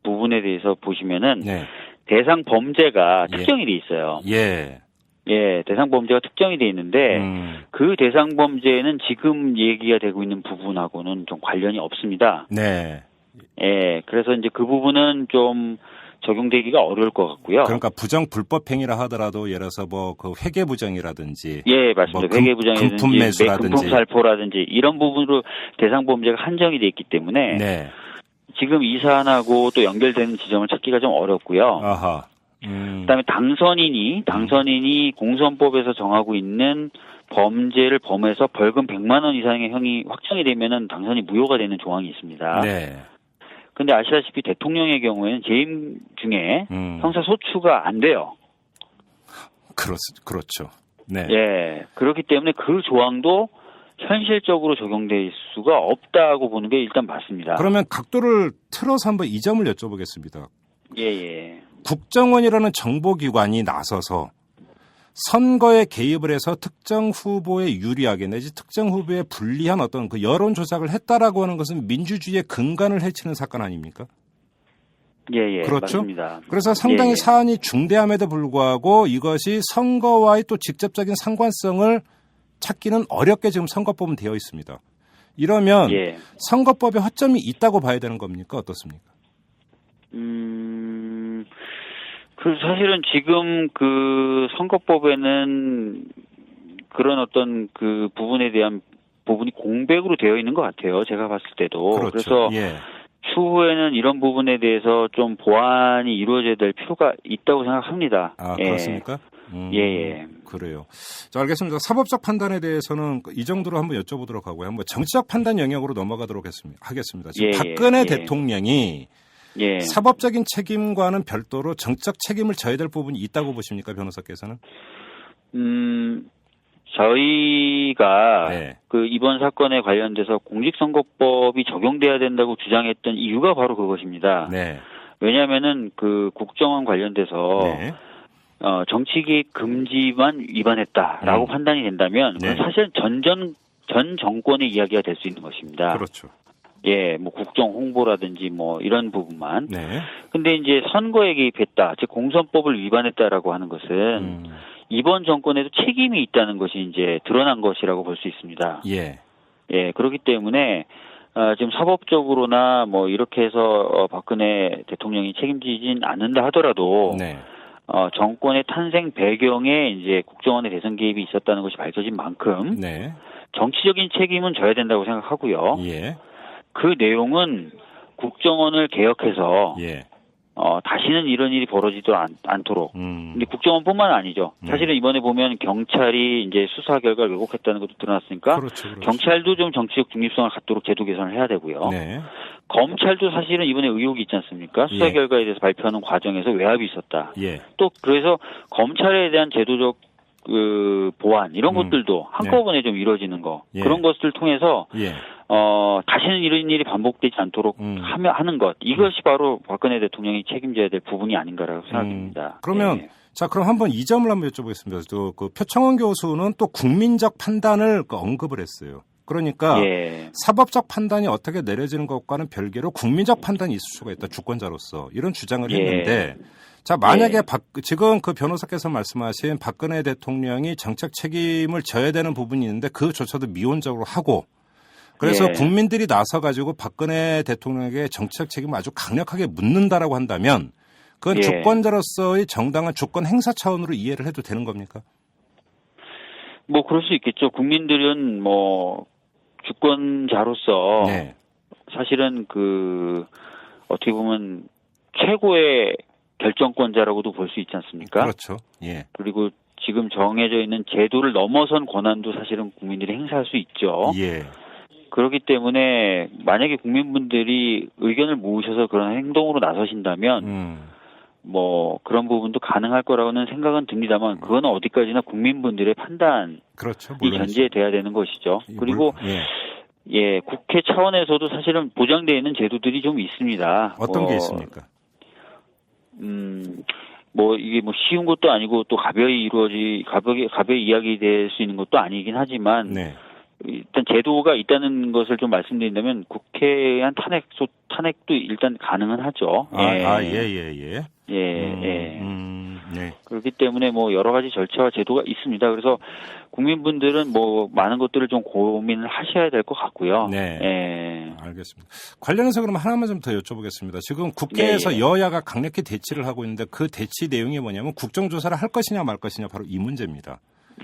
부분에 대해서 보시면은 대상 범죄가 특정이 돼 있어요. 대상 범죄가 특정이 돼 있는데 그 대상 범죄는 지금 얘기가 되고 있는 부분하고는 좀 관련이 없습니다. 그래서 이제 그 부분은 좀 적용되기가 어려울 것 같고요. 그러니까 부정 불법 행위라 하더라도 예를 들어서 뭐 그 회계 부정이라든지 예, 맞습니다. 뭐 회계 부정이라든지 금품 매수라든지 금품 살포라든지 이런 부분으로 대상 범죄가 한정이 돼 있기 때문에 네. 지금 이 사안하고 또 연결되는 지점을 찾기가 좀 어렵고요. 아하. 그다음에 당선인이 공선법에서 정하고 있는 범죄를 범해서 벌금 100만 원 이상의 형이 확정이 되면은 당선이 무효가 되는 조항이 있습니다. 네. 근데 아시다시피 대통령의 경우에는 재임 중에 형사 소추가 안 돼요. 그렇죠. 네. 예. 그렇기 때문에 그 조항도 현실적으로 적용될 수가 없다고 보는 게 일단 맞습니다. 그러면 각도를 틀어서 한번 이 점을 여쭤보겠습니다. 예. 국정원이라는 정보기관이 나서서 선거에 개입을 해서 특정 후보에 유리하게 내지 특정 후보에 불리한 어떤 그 여론 조작을 했다라고 하는 것은 민주주의의 근간을 해치는 사건 아닙니까? 예, 그렇죠? 맞습니다. 그래서 상당히 예. 사안이 중대함에도 불구하고 이것이 선거와의 또 직접적인 상관성을 찾기는 어렵게 지금 선거법은 되어 있습니다. 이러면 예. 선거법에 허점이 있다고 봐야 되는 겁니까? 어떻습니까? 그 사실은 지금 그 선거법에는 그런 어떤 그 부분에 대한 부분이 공백으로 되어 있는 것 같아요. 제가 봤을 때도. 그렇죠. 그래서 예. 추후에는 이런 부분에 대해서 좀 보완이 이루어져야 될 필요가 있다고 생각합니다. 아, 예. 그렇습니까? 예. 그래요. 자, 알겠습니다. 사법적 판단에 대해서는 이 정도로 한번 여쭤보도록 하고요. 한번 정치적 판단 영역으로 넘어가도록 하겠습니다. 지금 박근혜 대통령이 사법적인 책임과는 별도로 정치적 책임을 져야 될 부분이 있다고 보십니까, 변호사께서는? 저희가 그 이번 사건에 관련돼서 공직선거법이 적용돼야 된다고 주장했던 이유가 바로 그것입니다. 왜냐하면은 그 국정원 관련돼서 정치 개입 금지만 위반했다라고 판단이 된다면 그건 사실 전 정권의 이야기가 될 수 있는 것입니다. 그렇죠. 예, 뭐 국정 홍보라든지 뭐 이런 부분만. 근데 이제 선거에 개입했다, 즉 공선법을 위반했다라고 하는 것은 이번 정권에도 책임이 있다는 것이 이제 드러난 것이라고 볼 수 있습니다. 예, 그렇기 때문에 지금 사법적으로나 뭐 이렇게 해서 박근혜 대통령이 책임지진 않는다 하더라도 정권의 탄생 배경에 이제 국정원의 대선 개입이 있었다는 것이 밝혀진 만큼 정치적인 책임은 져야 된다고 생각하고요. 그 내용은 국정원을 개혁해서 다시는 이런 일이 벌어지도 않도록. 근데 국정원뿐만 아니죠. 사실은 이번에 보면 경찰이 이제 수사 결과를 왜곡했다는 것도 드러났으니까 그렇죠. 경찰도 좀 정치적 중립성을 갖도록 제도 개선을 해야 되고요. 검찰도 사실은 이번에 의혹이 있지 않습니까? 수사 결과에 대해서 발표하는 과정에서 외압이 있었다. 또 그래서 검찰에 대한 제도적 그 보완 이런 것들도 한꺼번에 좀 이루어지는 거 그런 것들을 통해서 다시는 이런 일이 반복되지 않도록 하는 것 이것이 바로 박근혜 대통령이 책임져야 될 부분이 아닌가라고 생각합니다. 그러면 자 그럼 한번 이 점을 한번 여쭤보겠습니다. 그 표창원 교수는 또 국민적 판단을 언급을 했어요. 그러니까 사법적 판단이 어떻게 내려지는 것과는 별개로 국민적 판단이 있을 수가 있다. 주권자로서 이런 주장을 했는데 자 만약에 지금 그 변호사께서 말씀하신 박근혜 대통령이 정책 책임을 져야 되는 부분이 있는데 그조차도 미온적으로 하고 그래서 국민들이 나서가지고 박근혜 대통령에게 정치적 책임을 아주 강력하게 묻는다라고 한다면 그건 주권자로서의 정당한 주권 행사 차원으로 이해를 해도 되는 겁니까? 뭐 그럴 수 있겠죠. 국민들은 뭐 주권자로서 사실은 그 어떻게 보면 최고의 결정권자라고도 볼 수 있지 않습니까? 그렇죠. 그리고 지금 정해져 있는 제도를 넘어선 권한도 사실은 국민들이 행사할 수 있죠. 그렇기 때문에 만약에 국민분들이 의견을 모으셔서 그런 행동으로 나서신다면 뭐 그런 부분도 가능할 거라고는 생각은 듭니다만 그거는 어디까지나 국민분들의 판단이 전제돼야 되는 것이죠. 그리고 국회 차원에서도 사실은 보장되어 있는 제도들이 좀 있습니다. 어떤 게 있습니까? 뭐 이게 뭐 쉬운 것도 아니고 또 가벼이 이야기될 수 있는 것도 아니긴 하지만 일단 제도가 있다는 것을 좀 말씀드린다면 국회의한 탄핵도 일단 가능은 하죠. 네. 그렇기 때문에 뭐 여러 가지 절차와 제도가 있습니다. 그래서 국민분들은 뭐 많은 것들을 좀 고민을 하셔야 될 것 같고요. 네. 예. 알겠습니다. 관련해서 그럼 하나만 좀 더 여쭤보겠습니다. 지금 국회에서 네. 여야가 강력히 대치를 하고 있는데 그 대치 내용이 뭐냐면 국정조사를 할 것이냐 말 것이냐 바로 이 문제입니다.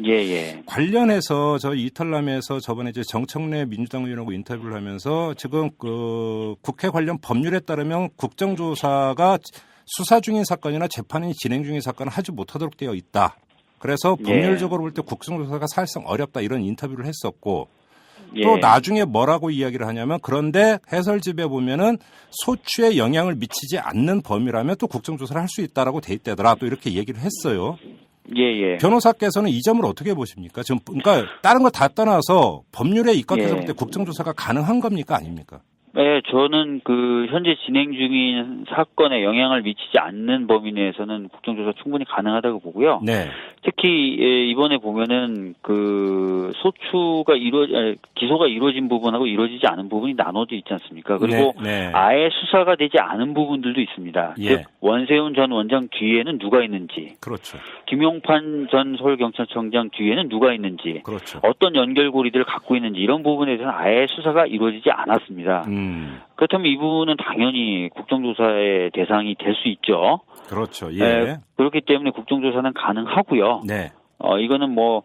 예. 관련해서 저 이탈남에서 저번에 이제 정청래 민주당 의원하고 인터뷰를 하면서 지금 그 국회 관련 법률에 따르면 국정조사가 수사 중인 사건이나 재판이 진행 중인 사건을 하지 못하도록 되어 있다. 그래서 법률적으로 볼 때 국정조사가 사실상 어렵다 이런 인터뷰를 했었고 또 나중에 뭐라고 이야기를 하냐면 그런데 해설집에 보면은 소추에 영향을 미치지 않는 범위라면 또 국정조사를 할 수 있다라고 돼 있다더라 또 이렇게 얘기를 했어요. 예. 변호사께서는 이 점을 어떻게 보십니까? 지금 그러니까 다른 거 다 떠나서 법률에 입각해서 볼 때 국정조사가 가능한 겁니까 아닙니까? 네, 저는 그 현재 진행 중인 사건에 영향을 미치지 않는 범위 내에서는 국정조사 충분히 가능하다고 보고요. 네. 특히 이번에 보면은 그 소추가 기소가 이루어진 부분하고 이루어지지 않은 부분이 나눠져 있지 않습니까? 그리고 네. 아예 수사가 되지 않은 부분들도 있습니다. 예. 즉 원세훈 전 원장 뒤에는 누가 있는지, 그렇죠. 김용판 전 서울경찰청장 뒤에는 누가 있는지, 그렇죠. 어떤 연결고리들을 갖고 있는지 이런 부분에 대해서는 아예 수사가 이루어지지 않았습니다. 그렇다면 이 부분은 당연히 국정조사의 대상이 될 수 있죠. 그렇죠. 예. 네, 그렇기 때문에 국정조사는 가능하고요. 네. 이거는 뭐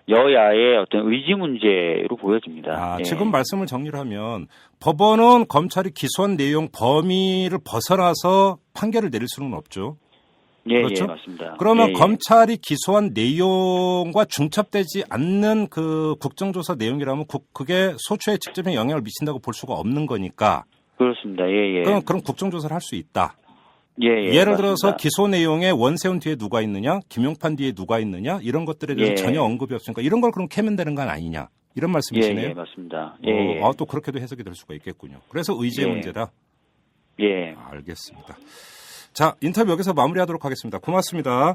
여야의 어떤 의지 문제로 보여집니다. 지금 말씀을 정리를 하면 법원은 검찰이 기소한 내용 범위를 벗어나서 판결을 내릴 수는 없죠. 그렇죠? 예, 맞습니다. 그러면 검찰이 기소한 내용과 중첩되지 않는 그 국정조사 내용이라면 그게 소추에 직접적인 영향을 미친다고 볼 수가 없는 거니까. 그렇습니다. 예. 그럼 국정조사를 할 수 있다. 예를 맞습니다. 들어서 기소 내용에 원세훈 뒤에 누가 있느냐, 김용판 뒤에 누가 있느냐 이런 것들에 대해서 전혀 언급이 없으니까 이런 걸 그럼 캐면 되는 건 아니냐 이런 말씀이시네요. 예, 맞습니다. 또 그렇게도 해석이 될 수가 있겠군요. 그래서 의지의 문제다. 예. 알겠습니다. 자, 인터뷰 여기서 마무리하도록 하겠습니다. 고맙습니다.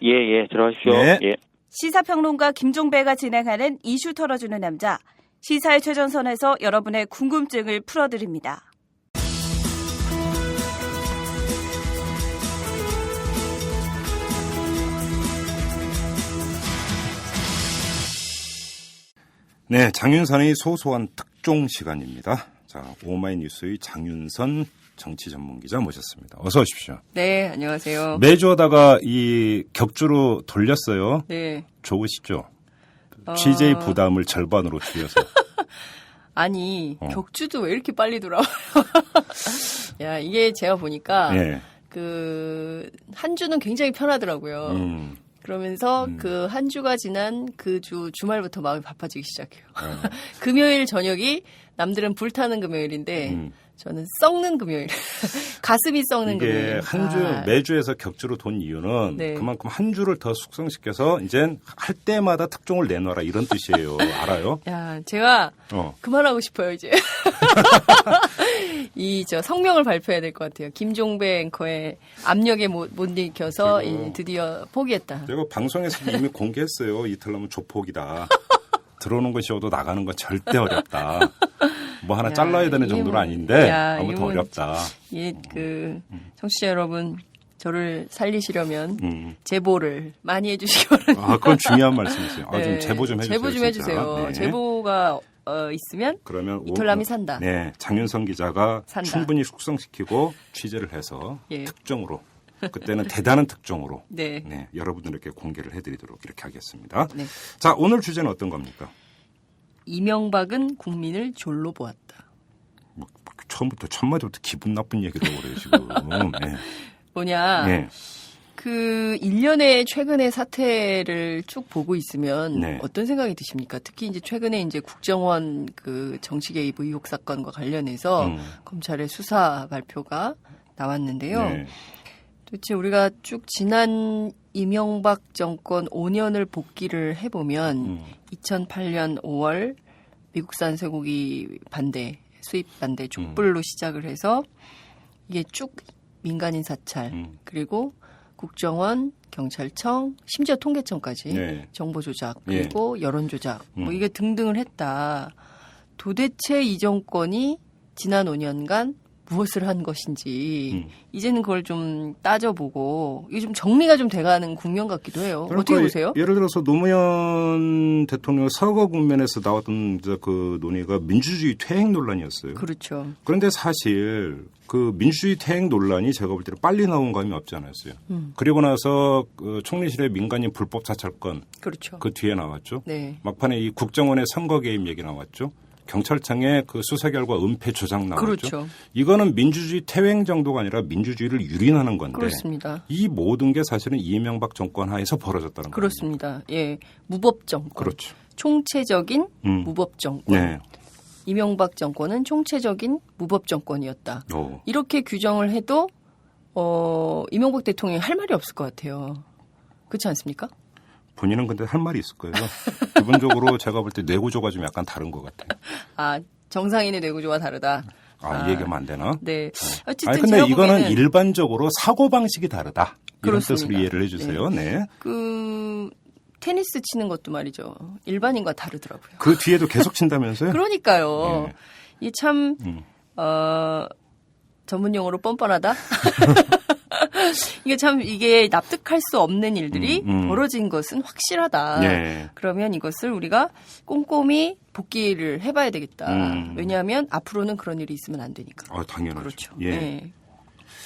예, 들어가십시오. 네. 예. 시사평론가 김종배가 진행하는 이슈 털어주는 남자. 시사의 최전선에서 여러분의 궁금증을 풀어드립니다. 네, 장윤선의 소소한 특종 시간입니다. 자, 오마이뉴스의 장윤선 정치 전문 기자 모셨습니다. 어서 오십시오. 네, 안녕하세요. 매주 하다가 이 격주로 돌렸어요. 네. 좋으시죠? 취재의 부담을 절반으로 줄여서. 아니, 격주도 왜 이렇게 빨리 돌아와요? 야, 이게 제가 보니까 한 주는 굉장히 편하더라고요. 그러면서 그 한 주가 지난 그 주말부터 마음이 바빠지기 시작해요. 금요일 저녁이 남들은 불타는 금요일인데 저는 썩는 금요일. 가슴이 썩는 금요일. 이게 한 주, 매주에서 격주로 돈 이유는 그만큼 한 주를 더 숙성시켜서 이젠 할 때마다 특종을 내놔라 이런 뜻이에요. 알아요? 야, 제가 그만하고 싶어요, 이제. 성명을 발표해야 될 것 같아요. 김종배 앵커의 압력에 못 이겨서 드디어 포기했다. 제가 방송에서 이미 공개했어요. 이탈남은 조폭이다. 들어오는 건 쉬워도 나가는 건 절대 어렵다. 뭐 하나 잘라야 되는 정도는 아닌데 아무튼 어렵다. 청취자 여러분 저를 살리시려면 제보를 많이 해주시기 바랍니다. 그건 중요한 말씀이세요. 좀 제보 좀 해주세요. 제보 좀 해주세요. 네. 제보가 있으면 그러면 이탈남이 산다. 네, 장윤선 기자가 산다. 충분히 숙성시키고 취재를 해서 특종으로 그때는 대단한 특종으로 여러분들에게 공개를 해드리도록 이렇게 하겠습니다. 네. 자, 오늘 주제는 어떤 겁니까? 이명박은 국민을 졸로 보았다. 뭐, 처음부터 첫 마디부터 기분 나쁜 얘기를 그래요 지금. 네. 뭐냐? 그 일련의 최근의 사태를 쭉 보고 있으면 어떤 생각이 드십니까? 특히 이제 최근에 이제 국정원 그 정치 개입 의혹 사건과 관련해서 검찰의 수사 발표가 나왔는데요. 도대체 우리가 쭉 지난 이명박 정권 5년을 복기를 해보면 2008년 5월 미국산 쇠고기 반대, 수입 반대 촛불로 시작을 해서 이게 쭉 민간인 사찰 그리고 국정원, 경찰청, 심지어 통계청까지 정보 조작 그리고 여론 조작 뭐 이게 등등을 했다. 도대체 이 정권이 지난 5년간 무엇을 한 것인지 이제는 그걸 좀 따져보고 이게 좀 정리가 좀 돼가는 국면 같기도 해요. 어떻게 보세요? 예를 들어서 노무현 대통령 서거 국면에서 나왔던 그 논의가 민주주의 퇴행 논란이었어요. 그렇죠. 그런데 사실 그 민주주의 퇴행 논란이 제가 볼 때는 빨리 나온 감이 없지 않았어요. 그리고 나서 그 총리실의 민간인 불법 사찰건 그렇죠. 그 뒤에 나왔죠. 네. 막판에 이 국정원의 선거 개입 얘기 나왔죠. 경찰청의 그 수사 결과 은폐 조작 나왔죠. 그렇죠. 이거는 민주주의 퇴행 정도가 아니라 민주주의를 유린하는 건데. 그렇습니다. 이 모든 게 사실은 이명박 정권 하에서 벌어졌다는 거죠. 그렇습니다. 예, 무법 정권. 그렇죠. 총체적인 무법 정권. 네. 이명박 정권은 총체적인 무법 정권이었다. 오. 이렇게 규정을 해도 이명박 대통령이 할 말이 없을 것 같아요. 그렇지 않습니까? 본인은 근데 할 말이 있을 거예요. 기본적으로 제가 볼 때 뇌구조가 좀 약간 다른 것 같아요. 아, 정상인의 뇌구조와 다르다. 이 얘기하면 안 되나? 네. 어쨌든 아니, 근데 이거는 보기에는 일반적으로 사고방식이 다르다. 이런 그렇습니다. 뜻으로 이해를 해주세요. 네. 테니스 치는 것도 말이죠. 일반인과 다르더라고요. 그 뒤에도 계속 친다면서요? 그러니까요. 네. 이게 참, 전문 용어로 뻔뻔하다? 이게 납득할 수 없는 일들이 벌어진 것은 확실하다. 네. 그러면 이것을 우리가 꼼꼼히 복기를 해봐야 되겠다. 왜냐하면 앞으로는 그런 일이 있으면 안 되니까. 당연하죠. 그렇죠. 예. 네.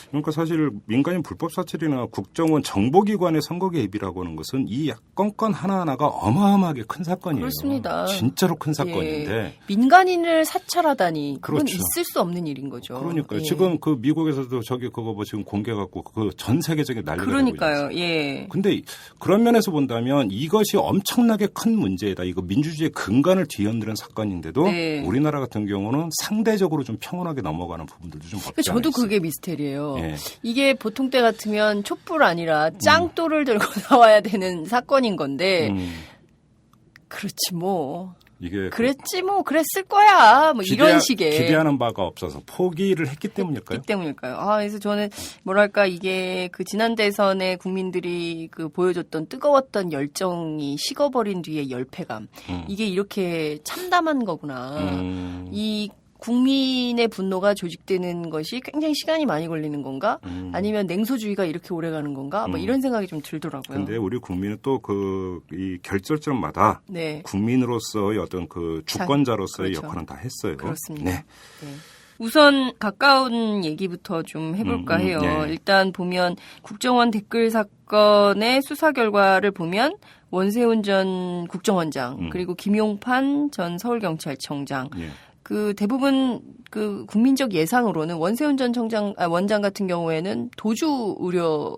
그러니까 사실 민간인 불법 사찰이나 국정원 정보기관의 선거 개입이라고 하는 것은 이 건건 하나하나가 어마어마하게 큰 사건이에요. 그렇습니다. 진짜로 큰 사건인데. 예. 민간인을 사찰하다니 그건 그렇죠. 있을 수 없는 일인 거죠. 그러니까요. 예. 지금 그 미국에서도 그거 뭐 지금 공개갖고 그 전 세계적인 난리가 되고 있어요. 그러니까요. 예. 근데 그런 면에서 본다면 이것이 엄청나게 큰 문제다. 이거 민주주의의 근간을 뒤흔드는 사건인데도 네. 우리나라 같은 경우는 상대적으로 좀 평온하게 넘어가는 부분들도 좀 없지 않아요. 저도 그게 미스테리예요. 예. 이게 보통 때 같으면 촛불 아니라 짱돌을 들고 나와야 되는 사건인 건데 그렇지 뭐. 이게 그랬지 뭐 그랬을 거야 뭐 이런 식의 기대하는 바가 없어서 포기를 했기 때문일까요? 했기 때문일까요? 그래서 저는 뭐랄까 이게 그 지난 대선에 국민들이 그 보여줬던 뜨거웠던 열정이 식어버린 뒤의 열패감 이게 이렇게 참담한 거구나. 이 국민의 분노가 조직되는 것이 굉장히 시간이 많이 걸리는 건가? 아니면 냉소주의가 이렇게 오래가는 건가? 뭐 이런 생각이 좀 들더라고요. 근데 우리 국민은 또 이 결절점마다 네. 국민으로서의 어떤 그 주권자로서의 그렇죠. 역할은 다 했어요. 그렇습니다. 네. 네. 우선 가까운 얘기부터 좀 해볼까 해요. 네. 일단 보면 국정원 댓글 사건의 수사 결과를 보면 원세훈 전 국정원장 그리고 김용판 전 서울경찰청장 예. 그 대부분 그 국민적 예상으로는 원세훈 전 원장 같은 경우에는 도주 우려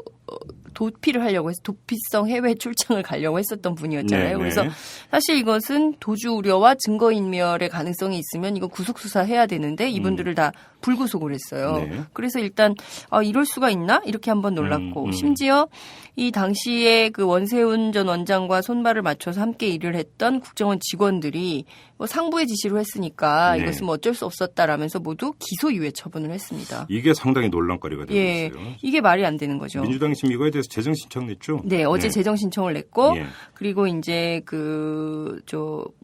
도피를 하려고 해서 도피성 해외 출장을 가려고 했었던 분이었잖아요. 네, 그래서 네. 사실 이것은 도주 우려와 증거인멸의 가능성이 있으면 이거 구속 수사해야 되는데 이분들을 다 불구속을 했어요. 네. 그래서 일단 이럴 수가 있나 이렇게 한번 놀랐고 심지어 이 당시에 그 원세훈 전 원장과 손발을 맞춰서 함께 일을 했던 국정원 직원들이 뭐 상부의 지시로 했으니까 네. 이것은 뭐 어쩔 수 없었다라면서 모두 기소유예 처분을 했습니다. 이게 상당히 논란거리가 되고 예, 있어요. 이게 말이 안 되는 거죠. 민주당이 지금 이거에 대해서 재정 신청 냈죠? 네, 어제 재정 신청을 냈고 예. 그리고 이제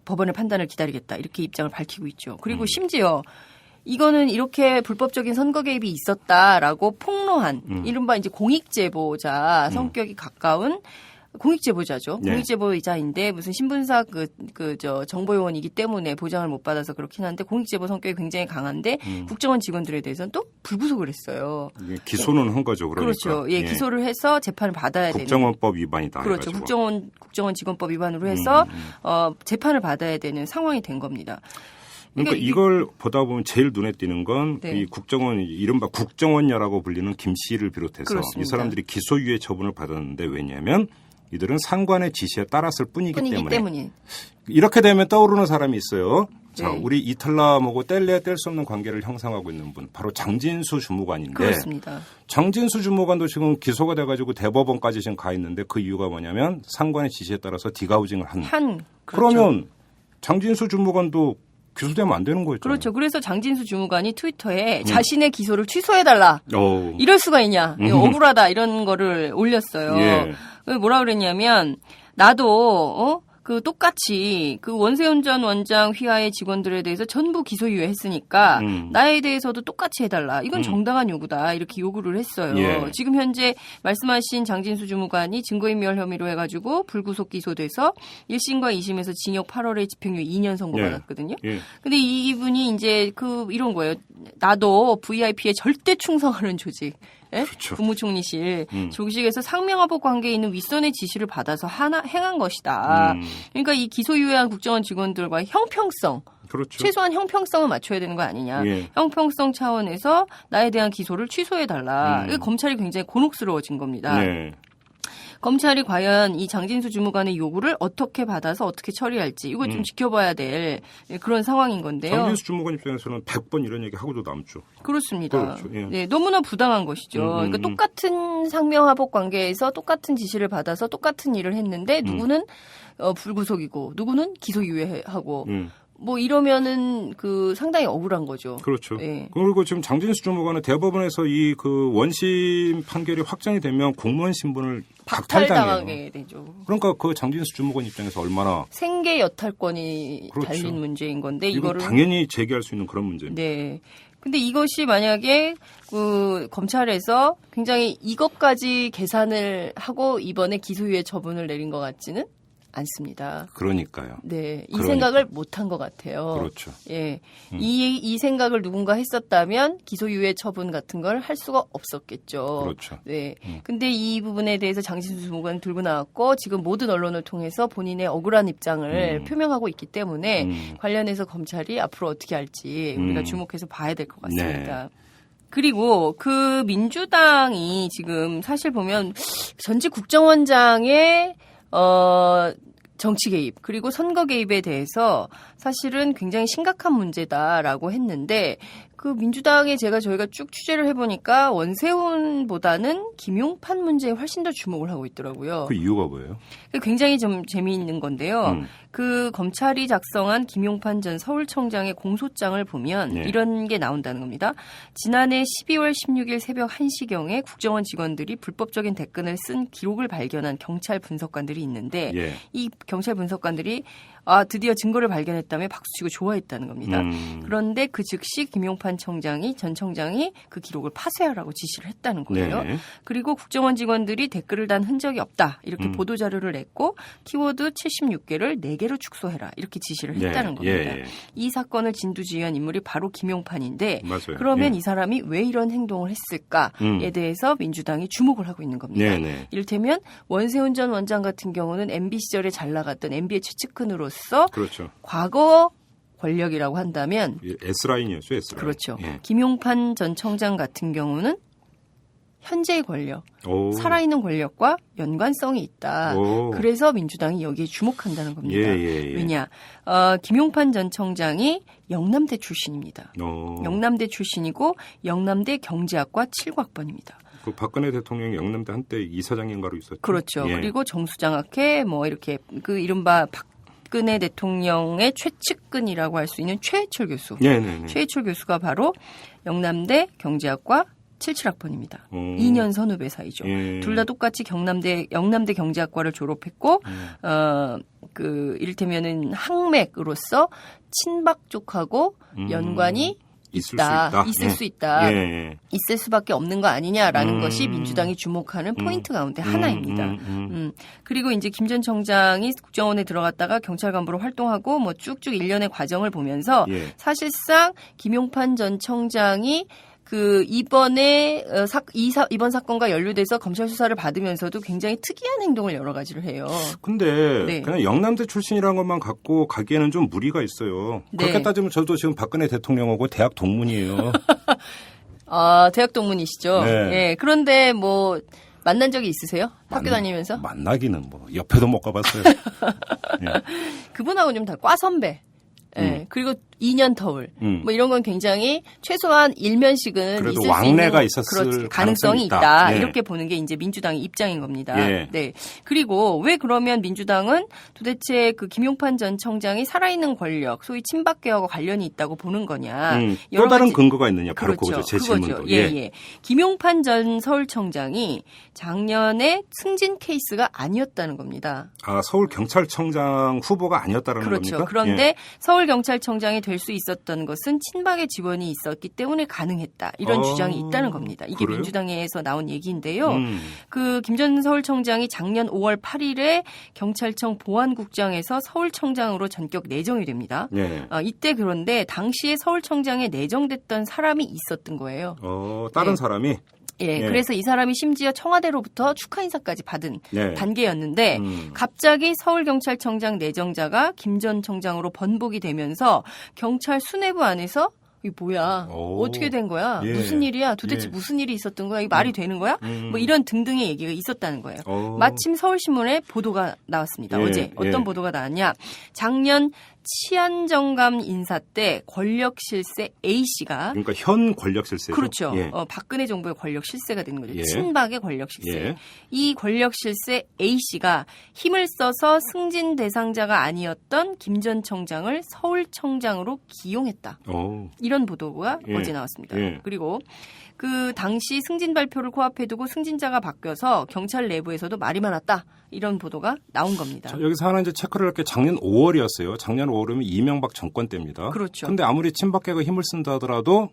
법원의 판단을 기다리겠다 이렇게 입장을 밝히고 있죠. 그리고 심지어 이거는 이렇게 불법적인 선거 개입이 있었다라고 폭로한 이른바 이제 공익제보자 성격이 가까운 공익제보자죠. 네. 공익제보자인데 무슨 신분사 정보요원이기 때문에 보장을 못 받아서 그렇긴 한데 공익제보 성격이 굉장히 강한데 국정원 직원들에 대해서는 또 불구속을 했어요. 이게 기소는 한 거죠. 그러니까. 그렇죠. 예, 기소를 해서 재판을 받아야 되는. 국정원법 위반이다. 그렇죠. 해가지고. 국정원 직원법 위반으로 해서 재판을 받아야 되는 상황이 된 겁니다. 그러니까 이걸 보다 보면 제일 눈에 띄는 건 네. 이 국정원 이른바 국정원녀라고 불리는 김 씨를 비롯해서 그렇습니다. 이 사람들이 기소유예 처분을 받았는데 왜냐하면 이들은 상관의 지시에 따랐을 뿐이기 때문에 이렇게 되면 떠오르는 사람이 있어요. 자, 네. 우리 이탈남하고 뗄래야 뗄 수 없는 관계를 형성하고 있는 분 바로 장진수 주무관인데 그렇습니다. 장진수 주무관도 지금 기소가 돼가지고 대법원까지 지금 가 있는데 그 이유가 뭐냐면 상관의 지시에 따라서 디가우징을 그렇죠. 그러면 장진수 주무관도 기소되면 안 되는 거였죠. 그렇죠. 그래서 장진수 주무관이 트위터에 자신의 기소를 취소해달라. 이럴 수가 있냐. 억울하다. 이런 거를 올렸어요. 예. 뭐라 그랬냐면 나도 그 똑같이 그 원세훈 전 원장 휘하의 직원들에 대해서 전부 기소유예했으니까 나에 대해서도 똑같이 해달라. 이건 정당한 요구다. 이렇게 요구를 했어요. 예. 지금 현재 말씀하신 장진수 주무관이 증거인멸 혐의로 해가지고 불구속 기소돼서 1심과 2심에서 징역 8월에 집행유예 2년 선고받았거든요. 예. 근데 이분이 이제 이런 거예요. 나도 VIP에 절대 충성하는 조직. 예? 그렇죠. 국무총리실 조직에서 상명하복 관계에 있는 윗선의 지시를 받아서 행한 것이다. 그러니까 이 기소유예한 국정원 직원들과의 형평성, 그렇죠. 최소한 형평성을 맞춰야 되는 거 아니냐. 예. 형평성 차원에서 나에 대한 기소를 취소해달라. 이게 검찰이 굉장히 곤혹스러워진 겁니다. 예. 검찰이 과연 이 장진수 주무관의 요구를 어떻게 받아서 어떻게 처리할지 이거 좀 지켜봐야 될 그런 상황인 건데요. 장진수 주무관 입장에서는 100번 이런 얘기 하고도 남죠. 그렇습니다. 그렇죠. 예. 네, 너무나 부당한 것이죠. 그러니까 똑같은 상명하복 관계에서 똑같은 지시를 받아서 똑같은 일을 했는데 누구는 불구속이고 누구는 기소유예하고 뭐 이러면은 상당히 억울한 거죠. 그렇죠. 네. 그리고 지금 장진수 주무관은 대법원에서 이 원심 판결이 확정이 되면 공무원 신분을 박탈당하게 되죠. 그러니까 그 장진수 주무관 입장에서 얼마나 생계 여탈권이 그렇죠. 달린 문제인 건데 이거를 당연히 제기할 수 있는 그런 문제입니다. 네. 근데 이것이 만약에 검찰에서 굉장히 이것까지 계산을 하고 이번에 기소유예 처분을 내린 것 같지는 않습니다. 그러니까요. 네, 이 생각을 못한 것 같아요. 그렇죠. 예, 이 생각을 누군가 했었다면 기소유예 처분 같은 걸 할 수가 없었겠죠. 그렇죠. 네, 근데 이 부분에 대해서 장진수 주무관 들고 나왔고 지금 모든 언론을 통해서 본인의 억울한 입장을 표명하고 있기 때문에 관련해서 검찰이 앞으로 어떻게 할지 우리가 주목해서 봐야 될 것 같습니다. 네. 그리고 그 민주당이 지금 사실 보면 전직 국정원장의 정치 개입 그리고 선거 개입에 대해서 사실은 굉장히 심각한 문제다라고 했는데 그 민주당에 저희가 쭉 취재를 해보니까 원세훈보다는 김용판 문제에 훨씬 더 주목을 하고 있더라고요. 그 이유가 뭐예요? 굉장히 좀 재미있는 건데요. 그 검찰이 작성한 김용판 전 서울청장의 공소장을 보면 이런 게 나온다는 겁니다. 지난해 12월 16일 새벽 1시경에 국정원 직원들이 불법적인 대끈을 쓴 기록을 발견한 경찰 분석관들이 있는데 이 경찰 분석관들이 드디어 증거를 발견했다며 박수치고 좋아했다는 겁니다. 그런데 그 즉시 김용판 전 청장이 그 기록을 파쇄하라고 지시를 했다는 거예요. 네. 그리고 국정원 직원들이 댓글을 단 흔적이 없다. 이렇게 보도자료를 냈고 키워드 76개를 4개로 축소해라. 이렇게 지시를 했다는 겁니다. 이 사건을 진두지휘한 인물이 바로 김용판인데 맞아요. 그러면 이 사람이 왜 이런 행동을 했을까에 대해서 민주당이 주목을 하고 있는 겁니다. 이를테면 원세훈 전 원장 같은 경우는 MB 시절에 잘 나갔던 MB의 최측근으로서 그렇죠. 과거 권력이라고 한다면 S라인이었죠. S라인. 그렇죠. 김용판 전 청장 같은 경우는 현재의 권력, 살아있는 권력과 연관성이 있다. 그래서 민주당이 여기에 주목한다는 겁니다. 왜냐? 김용판 전 청장이 영남대 출신입니다. 영남대 출신이고 영남대 경제학과 7학번입니다. 그 박근혜 대통령이 영남대 한때 이사장인가로 있었죠. 그렇죠. 그리고 정수장학회 이렇게 그 이른바 박근혜 대통령의 최측근이라고 할 수 있는 최해철 교수. 최해철 교수가 바로 영남대 경제학과 77학번입니다. 2년 선후배 사이죠. 둘 다 똑같이 영남대 경제학과를 졸업했고, 이를테면은 항맥으로서 친박 쪽하고 연관이 있을 수 있다. 있을 수밖에 없는 거 아니냐라는 것이 민주당이 주목하는 포인트 가운데 하나입니다. 그리고 이제 김 전 청장이 국정원에 들어갔다가 경찰 간부로 활동하고 쭉쭉 일련의 과정을 보면서 사실상 김용판 전 청장이 이번 사건과 연루돼서 검찰 수사를 받으면서도 굉장히 특이한 행동을 여러 가지를 해요. 근데 그냥 영남대 출신이라는 것만 갖고 가기에는 좀 무리가 있어요. 그렇게 따지면 저도 지금 박근혜 대통령하고 대학 동문이에요. 대학 동문이시죠? 네. 그런데 만난 적이 있으세요? 학교 다니면서? 만나기는 옆에도 못 가봤어요. 그분하고 좀 다 과선배. 네. 그리고 2년 터울. 뭐 이런 건 굉장히 최소한 일면식은 그래도 있을 수 왕래가 있는 있었을 가능성이 있다. 예. 이렇게 보는 게 이제 민주당의 입장인 겁니다. 예. 네. 그리고 왜 그러면 민주당은 도대체 그 김용판 전 청장이 살아있는 권력, 소위 친박 개혁과 관련이 있다고 보는 거냐? 또 다른 근거가 있느냐? 바로 그렇죠. 그거죠. 제 그거죠. 질문도. 예. 김용판 전 서울청장이 작년에 승진 케이스가 아니었다는 겁니다. 아, 서울경찰청장 후보가 아니었다는 그렇죠. 겁니까? 그런데 예. 서울경찰청장이 될 수 있었던 것은 친박의 지원이 있었기 때문에 가능했다. 이런 주장이 있다는 겁니다. 이게 그래요? 민주당에서 나온 얘기인데요. 그 김 전 서울청장이 작년 5월 8일에 경찰청 보안국장에서 서울청장으로 전격 내정이 됩니다. 예. 이때 그런데 당시에 서울청장에 내정됐던 사람이 있었던 거예요. 다른 예. 사람이? 예, 예. 그래서 이 사람이 심지어 청와대로부터 축하 인사까지 받은 예. 단계였는데 갑자기 서울경찰청장 내정자가 김 전 청장으로 번복이 되면서 경찰 수뇌부 안에서 이게 뭐야? 어떻게 된 거야? 예. 무슨 일이야? 도대체 예. 무슨 일이 있었던 거야? 이게 말이 되는 거야? 뭐 이런 등등의 얘기가 있었다는 거예요. 마침 서울신문에 보도가 나왔습니다. 예. 어제 어떤 보도가 나왔냐? 작년 치안정감 인사 때 권력 실세 A 씨가 그러니까 현 권력 실세죠. 그렇죠. 예. 박근혜 정부의 권력 실세가 되는 거죠. 예. 친박의 권력 실세. 예. 이 권력 실세 A 씨가 힘을 써서 승진 대상자가 아니었던 김 전 청장을 서울청장으로 기용했다. 이런 보도가 예. 어제 나왔습니다. 예. 그리고 그 당시 승진 발표를 코앞에 두고 승진자가 바뀌어서 경찰 내부에서도 말이 많았다. 이런 보도가 나온 겁니다. 자, 여기서 하나 이제 체크를 할 게 작년 5월이었어요. 작년 5월이면 이명박 정권 때입니다. 그렇죠. 근데 아무리 친박계가 힘을 쓴다 하더라도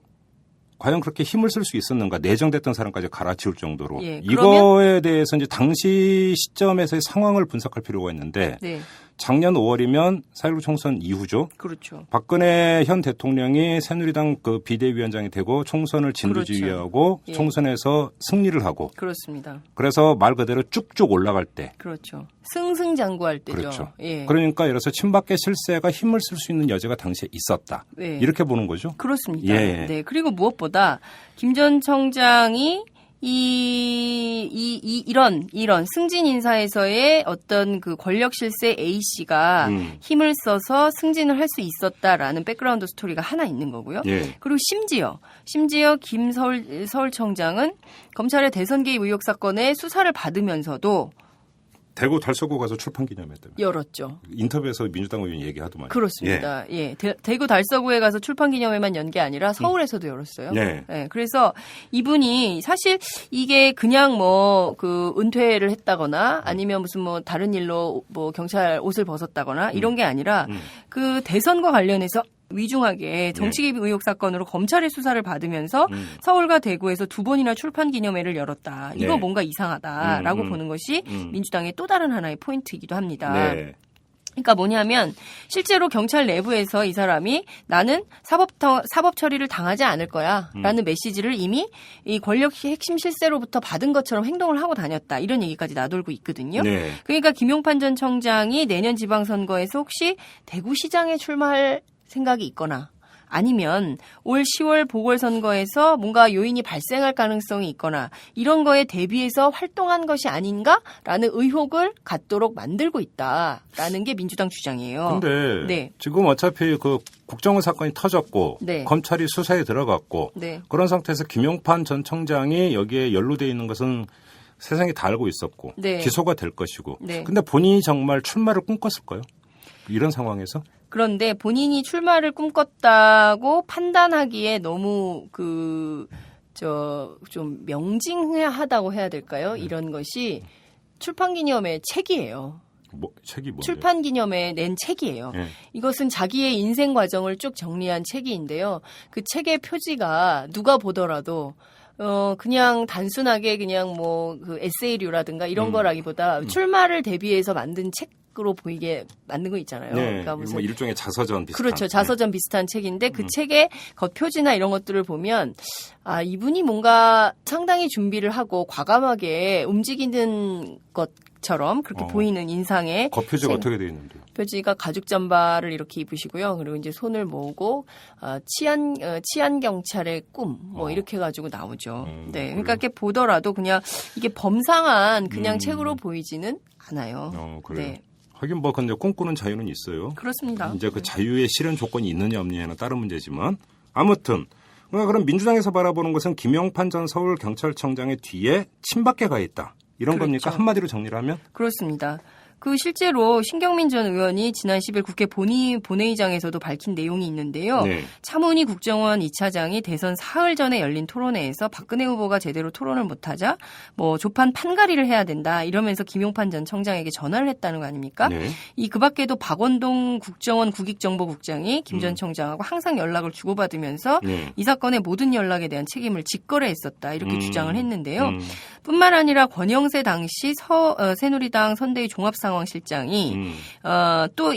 과연 그렇게 힘을 쓸 수 있었는가? 내정됐던 사람까지 갈아치울 정도로. 예, 이거에 대해서 이제 당시 시점에서의 상황을 분석할 필요가 있는데 네. 작년 5월이면 4.19 총선 이후죠. 그렇죠. 박근혜 현 대통령이 새누리당 그 비대위원장이 되고 총선을 진두지휘하고 그렇죠. 예. 총선에서 승리를 하고 그렇습니다. 그래서 말 그대로 쭉쭉 올라갈 때. 그렇죠. 승승장구할 때죠. 그렇죠. 예. 그러니까 예를 들어서 친박계 실세가 힘을 쓸 수 있는 여지가 당시에 있었다. 네. 이렇게 보는 거죠. 그렇습니다. 예. 네. 그리고 무엇보다 김 전 청장이 이런 승진 인사에서의 어떤 그 권력 실세 A 씨가 힘을 써서 승진을 할 수 있었다라는 백그라운드 스토리가 하나 있는 거고요. 예. 그리고 심지어 김 서울청장은 검찰의 대선 개입 의혹 사건의 수사를 받으면서도 대구 달서구 가서 출판 기념회때 열었죠. 인터뷰에서 민주당 의원 얘기하더만요. 그렇습니다. 예. 대구 달서구에 가서 출판 기념회만 연 게 아니라 서울에서도 열었어요. 네. 예. 그래서 이분이 사실 이게 그냥 뭐 그 은퇴를 했다거나 아니면 무슨 뭐 다른 일로 뭐 경찰 옷을 벗었다거나 이런 게 아니라 그 대선과 관련해서 위중하게 정치 개입 의혹 사건으로 검찰의 수사를 받으면서 서울과 대구에서 2번이나 출판 기념회를 열었다. 이거 네. 뭔가 이상하다라고 보는 것이 민주당의 또 다른 하나의 포인트이기도 합니다. 네. 그러니까 뭐냐면 실제로 경찰 내부에서 이 사람이 나는 사법 처리를 당하지 않을 거야라는 메시지를 이미 이 권력 핵심 실세로부터 받은 것처럼 행동을 하고 다녔다. 이런 얘기까지 나돌고 있거든요. 네. 그러니까 김용판 전 청장이 내년 지방선거에서 혹시 대구시장에 출마할 생각이 있거나 아니면 올 10월 보궐선거에서 뭔가 요인이 발생할 가능성이 있거나 이런 거에 대비해서 활동한 것이 아닌가라는 의혹을 갖도록 만들고 있다라는 게 민주당 주장이에요. 근데 네. 지금 어차피 그 국정원 사건이 터졌고 네. 검찰이 수사에 들어갔고 네. 그런 상태에서 김용판 전 청장이 여기에 연루돼 있는 것은 세상이 다 알고 있었고 네. 기소가 될 것이고 네. 근데 본인이 정말 출마를 꿈꿨을까요? 이런 상황에서? 그런데 본인이 출마를 꿈꿨다고 판단하기에 너무 좀 명징하다고 해야 될까요? 이런 것이 출판기념회 책이에요. 책이 뭐예요? 출판기념회 낸 책이에요. 네. 이것은 자기의 인생 과정을 쭉 정리한 책인데요. 그 책의 표지가 누가 보더라도 그냥 단순하게 그냥 뭐 그 에세이류라든가 이런 거라기보다 출마를 대비해서 만든 책으로 보이게 만든 거 있잖아요. 네. 그러니까 무슨 뭐 일종의 자서전 비슷한. 그렇죠. 자서전 비슷한 책인데 그 책의 겉표지나 이런 것들을 보면 아, 이분이 뭔가 상당히 준비를 하고 과감하게 움직이는 것처럼 그렇게 보이는 인상의 겉표지가 어떻게 되어 있는데요? 표지가 가죽 잠바를 이렇게 입으시고요. 그리고 이제 손을 모으고 치안 경찰의 꿈 뭐 이렇게 가지고 나오죠. 네, 그러니까 이렇게 보더라도 그냥 이게 범상한 그냥 책으로 보이지는 않아요. 그래요? 네. 하긴 뭐 근데 꿈꾸는 자유는 있어요. 그렇습니다. 이제 그 자유의 실현 조건이 있느냐 없느냐는 다른 문제지만 아무튼 그럼 민주당에서 바라보는 것은 김용판 전 서울경찰청장의 뒤에 친박계 가 있다. 이런 그렇죠. 겁니까? 한마디로 정리를 하면? 그렇습니다. 그 실제로 신경민 전 의원이 지난 10일 국회 본회의장에서도 밝힌 내용이 있는데요. 네. 차문희 국정원 2차장이 대선 사흘 전에 열린 토론회에서 박근혜 후보가 제대로 토론을 못하자 뭐 조판 판가리를 해야 된다 이러면서 김용판 전 청장에게 전화를 했다는 거 아닙니까? 네. 그 밖에도 박원동 국정원 국익정보국장이 김 전 청장하고 항상 연락을 주고받으면서 네. 이 사건의 모든 연락에 대한 책임을 직거래했었다 이렇게 주장을 했는데요. 뿐만 아니라 권영세 당시 새누리당 선대위 종합상황실장이 또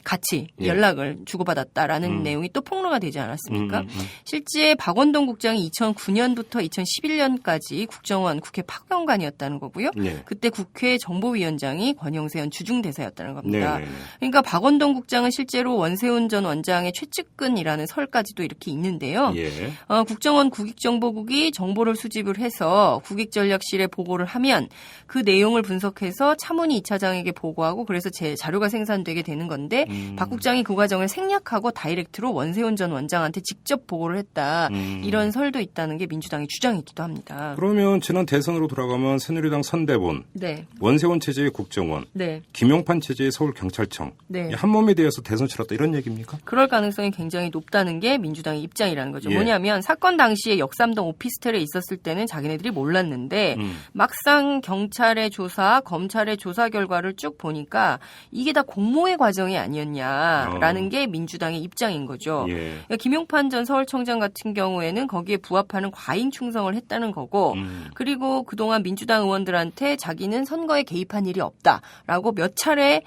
같이 예. 연락을 주고받았다라는 내용이 또 폭로가 되지 않았습니까? 실제 박원동 국장이 2009년부터 2011년까지 국정원 국회 파견관이었다는 거고요. 네. 그때 국회 정보위원장이 권영세 현 주중대사였다는 겁니다. 네. 그러니까 박원동 국장은 실제로 원세훈 전 원장의 최측근이라는 설까지도 이렇게 있는데요. 예. 국정원 국익정보국이 정보를 수집을 해서 국익전략실에 보고를 하면 그 내용을 분석해서 차문희 2차장에게 보고하고 그래서 제 자료가 생산되게 되는 건데 박 국장이 그 과정을 생략하고 다이렉트로 원세훈 전 원장한테 직접 보고를 했다. 이런 설도 있다는 게 민주당의 주장이기도 합니다. 그러면 지난 대선으로 돌아가면 새누리당 선대본, 네. 원세훈 체제의 국정원, 네. 김용판 체제의 서울경찰청, 네. 한 몸에 대해서 대선 치렀다 이런 얘기입니까? 그럴 가능성이 굉장히 높다는 게 민주당의 입장이라는 거죠. 예. 뭐냐면 사건 당시에 역삼동 오피스텔에 있었을 때는 자기네들이 몰랐는데 막상 경찰의 조사, 검찰의 조사 결과를 쭉 보니까 이게 다 공모의 과정이 아니었냐라는 게 민주당의 입장인 거죠. 예. 그러니까 김용판 전 서울청장 같은 경우에는 거기에 부합하는 과잉 충성을 했다는 거고 그리고 그동안 민주당 의원들한테 자기는 선거에 개입한 일이 없다라고 몇 차례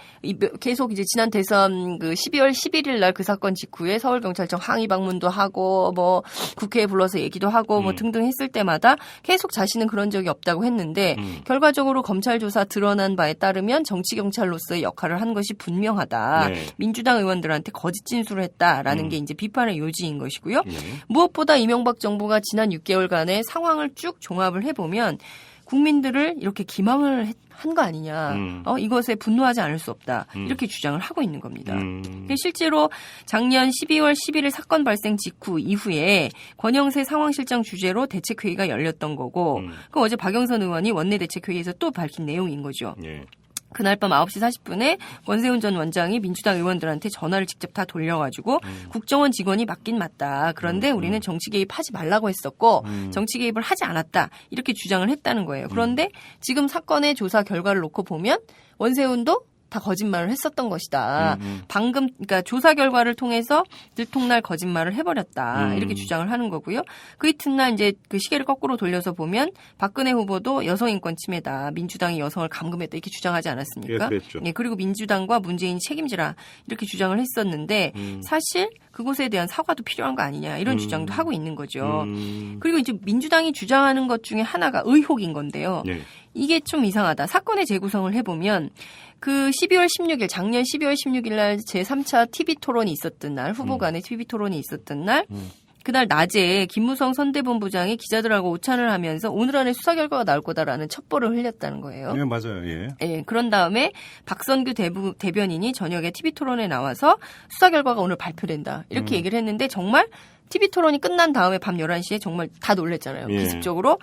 계속 이제 지난 대선 그 12월 11일 날 그 사건 직후에 서울경찰청 항의 방문도 하고 뭐 국회에 불러서 얘기도 하고 뭐 등등 했을 때마다 계속 자신은 그런 적이 없다고 했는데 결과적으로 검찰 조사 드러난 바에 따르면 정치 경찰로서의 역할을 한 것이 분명하다. 네. 민주당 의원들한테 거짓 진술을 했다라는 게 이제 비판의 요지인 것이고요. 예. 무엇보다 이명박 정부가 지난 6개월간의 상황을 쭉 종합을 해보면 국민들을 이렇게 기망을 한 거 아니냐. 이것에 분노하지 않을 수 없다. 이렇게 주장을 하고 있는 겁니다. 실제로 작년 12월 11일 사건 발생 직후 이후에 권영세 상황실장 주재로 대책회의가 열렸던 거고 그 어제 박영선 의원이 원내대책회의에서 또 밝힌 내용인 거죠. 예. 그날 밤 9시 40분에 원세훈 전 원장이 민주당 의원들한테 전화를 직접 다 돌려가지고 국정원 직원이 맞긴 맞다. 그런데 우리는 정치 개입하지 말라고 했었고 정치 개입을 하지 않았다. 이렇게 주장을 했다는 거예요. 그런데 지금 사건의 조사 결과를 놓고 보면 원세훈도 다 거짓말을 했었던 것이다. 방금 그러니까 조사 결과를 통해서 들통날 거짓말을 해버렸다. 이렇게 주장을 하는 거고요. 그 이튿날 이제 그 시계를 거꾸로 돌려서 보면 박근혜 후보도 여성 인권 침해다. 민주당이 여성을 감금했다. 이렇게 주장하지 않았습니까? 예, 그랬죠. 예, 그리고 민주당과 문재인이 책임지라 이렇게 주장을 했었는데 사실 그곳에 대한 사과도 필요한 거 아니냐 이런 주장도 하고 있는 거죠. 그리고 이제 민주당이 주장하는 것 중에 하나가 의혹인 건데요. 네. 이게 좀 이상하다. 사건의 재구성을 해보면 그 12월 16일 작년 12월 16일 날 제3차 TV 토론이 있었던 날 후보 간의 TV 토론이 있었던 날 그날 낮에 김무성 선대본부장이 기자들하고 오찬을 하면서 오늘 안에 수사 결과가 나올 거다라는 첩보를 흘렸다는 거예요. 네, 맞아요. 예. 예, 그런 다음에 박선규 대변인이 저녁에 TV 토론에 나와서 수사 결과가 오늘 발표된다. 이렇게 얘기를 했는데 정말 TV 토론이 끝난 다음에 밤 11시에 정말 다 놀랬잖아요. 예. 기습적으로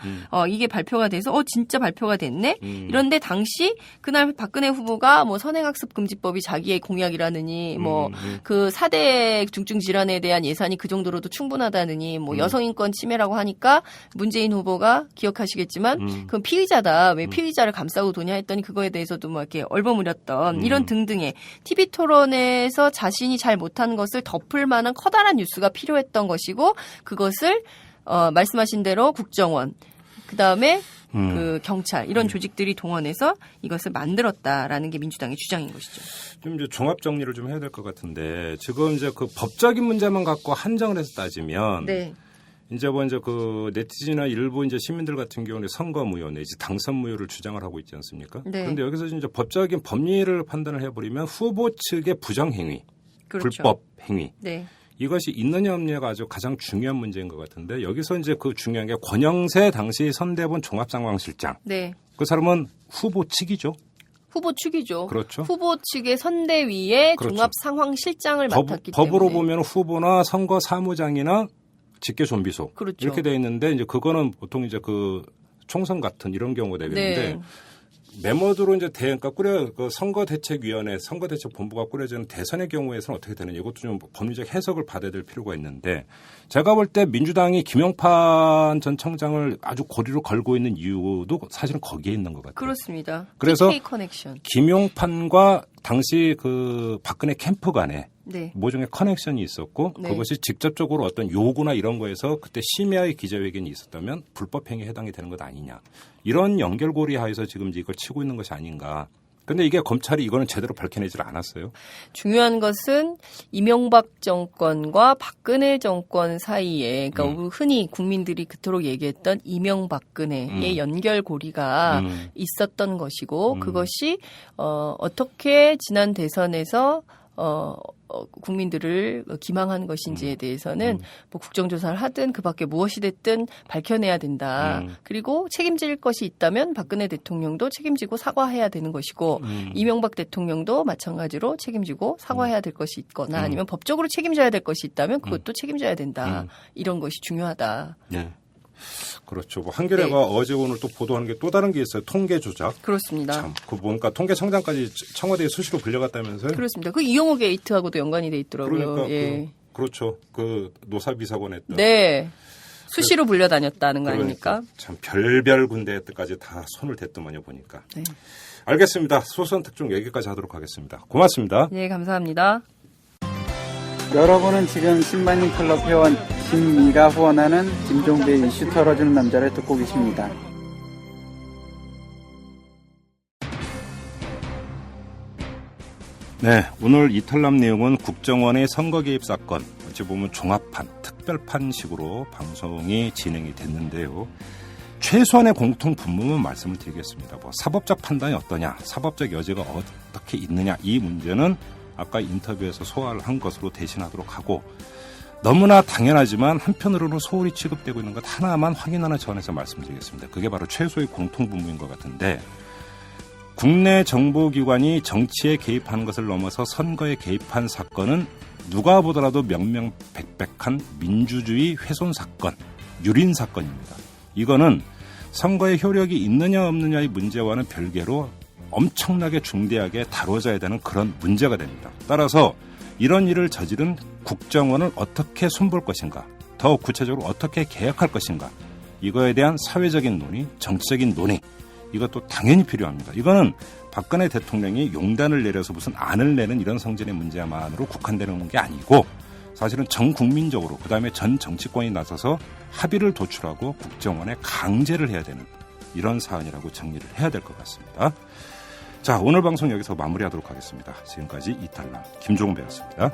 이게 발표가 돼서 진짜 발표가 됐네. 이런데 당시 그날 박근혜 후보가 뭐 선행학습금지법이 자기의 공약이라느니 뭐 그 4대 중증 질환에 대한 예산이 그 정도로도 충분하다느니 뭐 여성인권 침해라고 하니까 문재인 후보가 기억하시겠지만 그건 피의자다. 왜 피의자를 감싸고 도냐 했더니 그거에 대해서도 뭐 이렇게 얼버무렸던 이런 등등의 TV 토론에서 자신이 잘 못한 것을 덮을 만한 커다란 뉴스가 필요했던 것이고 그것을 말씀하신 대로 국정원 그다음에 그 경찰 이런 조직들이 동원해서 이것을 만들었다라는 게 민주당의 주장인 것이죠. 좀 이제 종합 정리를 좀 해야 될 것 같은데 지금 이제 그 법적인 문제만 갖고 한정을 해서 따지면 네. 이제 그 네티즌이나 일부 이제 시민들 같은 경우는 선거 무효 내지 당선 무효를 주장을 하고 있지 않습니까? 네. 그런데 여기서 이제 법적인 법리를 판단을 해버리면 후보 측의 부정행위, 그렇죠. 불법 행위. 네. 이것이 있느냐 없느냐가 아주 가장 중요한 문제인 것 같은데 여기서 이제 그 중요한 게 권영세 당시 선대본 종합상황실장. 네. 그 사람은 후보 측이죠. 후보 측이죠. 그렇죠. 후보 측의 선대위의 그렇죠. 종합상황실장을 맡았기 때문에. 법으로 보면 후보나 선거 사무장이나 직계 좀비소 그렇죠. 이렇게 돼 있는데 이제 그거는 보통 이제 그 총선 같은 이런 경우가 되겠는데 메모드로 이제 그러니까 선거대책위원회, 선거대책본부가 꾸려지는 대선의 경우에서는 어떻게 되느냐 이것도 좀 법리적 해석을 받아야 될 필요가 있는데 제가 볼 때 민주당이 김용판 전 청장을 아주 고리로 걸고 있는 이유도 사실은 거기에 있는 것 같아요. 그렇습니다. 그래서 TK 커넥션. 김용판과 당시 그 박근혜 캠프 간에 네. 모종의 커넥션이 있었고 네. 그것이 직접적으로 어떤 요구나 이런 거에서 그때 심야의 기자회견이 있었다면 불법행위에 해당이 되는 것 아니냐. 이런 연결고리 하에서 지금 이걸 치고 있는 것이 아닌가. 근데 이게 검찰이 이거는 제대로 밝혀내질 않았어요. 중요한 것은 이명박 정권과 박근혜 정권 사이에 그러니까 흔히 국민들이 그토록 얘기했던 이명박근혜의 연결고리가 있었던 것이고 그것이 어떻게 지난 대선에서 국민들을 기망한 것인지에 대해서는 뭐 국정조사를 하든 그밖에 무엇이 됐든 밝혀내야 된다. 그리고 책임질 것이 있다면 박근혜 대통령도 책임지고 사과해야 되는 것이고 이명박 대통령도 마찬가지로 책임지고 사과해야 될 것이 있거나 아니면 법적으로 책임져야 될 것이 있다면 그것도 책임져야 된다. 이런 것이 중요하다. 네. 그렇죠. 뭐 한겨레가 어제 오늘 또 보도하는 게 또 다른 게 있어요. 통계 조작. 그렇습니다. 참, 그 뭔가 통계청장까지 청와대에 수시로 불려갔다면서요? 그렇습니다. 그 이용호 게이트하고도 연관이 돼 있더라고요. 그러니까 예. 그렇죠. 그 노사비 사고 냈던. 네. 수시로 불려다녔다는 거 아닙니까? 참 별별 군데까지 다 손을 댔더만요 보니까. 네. 알겠습니다. 소선 특종 여기까지 하도록 하겠습니다. 고맙습니다. 네, 감사합니다. 여러분은 지금 신만인 클럽 회원 김미가 후원하는 김종배의 이슈 털어주는 남자를 듣고 계십니다. 네, 오늘 이탈남 내용은 국정원의 선거 개입 사건, 어찌 보면 종합판, 특별판식으로 방송이 진행이 됐는데요. 최소한의 공통 분모만 말씀을 드리겠습니다. 뭐 사법적 판단이 어떠냐, 사법적 여지가 어떻게 있느냐, 이 문제는 아까 인터뷰에서 소화를 한 것으로 대신하도록 하고 너무나 당연하지만 한편으로는 소홀히 취급되고 있는 것 하나만 확인하는 차원에서 말씀드리겠습니다. 그게 바로 최소의 공통 분모인 것 같은데 국내 정보기관이 정치에 개입하는 것을 넘어서 선거에 개입한 사건은 누가 보더라도 명명백백한 민주주의 훼손 사건, 유린 사건입니다. 이거는 선거에 효력이 있느냐 없느냐의 문제와는 별개로 엄청나게 중대하게 다뤄져야 되는 그런 문제가 됩니다. 따라서 이런 일을 저지른 국정원을 어떻게 손볼 것인가, 더 구체적으로 어떻게 개혁할 것인가, 이거에 대한 사회적인 논의, 정치적인 논의, 이것도 당연히 필요합니다. 이거는 박근혜 대통령이 용단을 내려서 무슨 안을 내는 이런 성질의 문제만으로 국한되는 게 아니고 사실은 전 국민적으로 그다음에 전 정치권이 나서서 합의를 도출하고 국정원에 강제를 해야 되는 이런 사안이라고 정리를 해야 될 것 같습니다. 자, 오늘 방송 여기서 마무리하도록 하겠습니다. 지금까지 이탈남 김종배였습니다.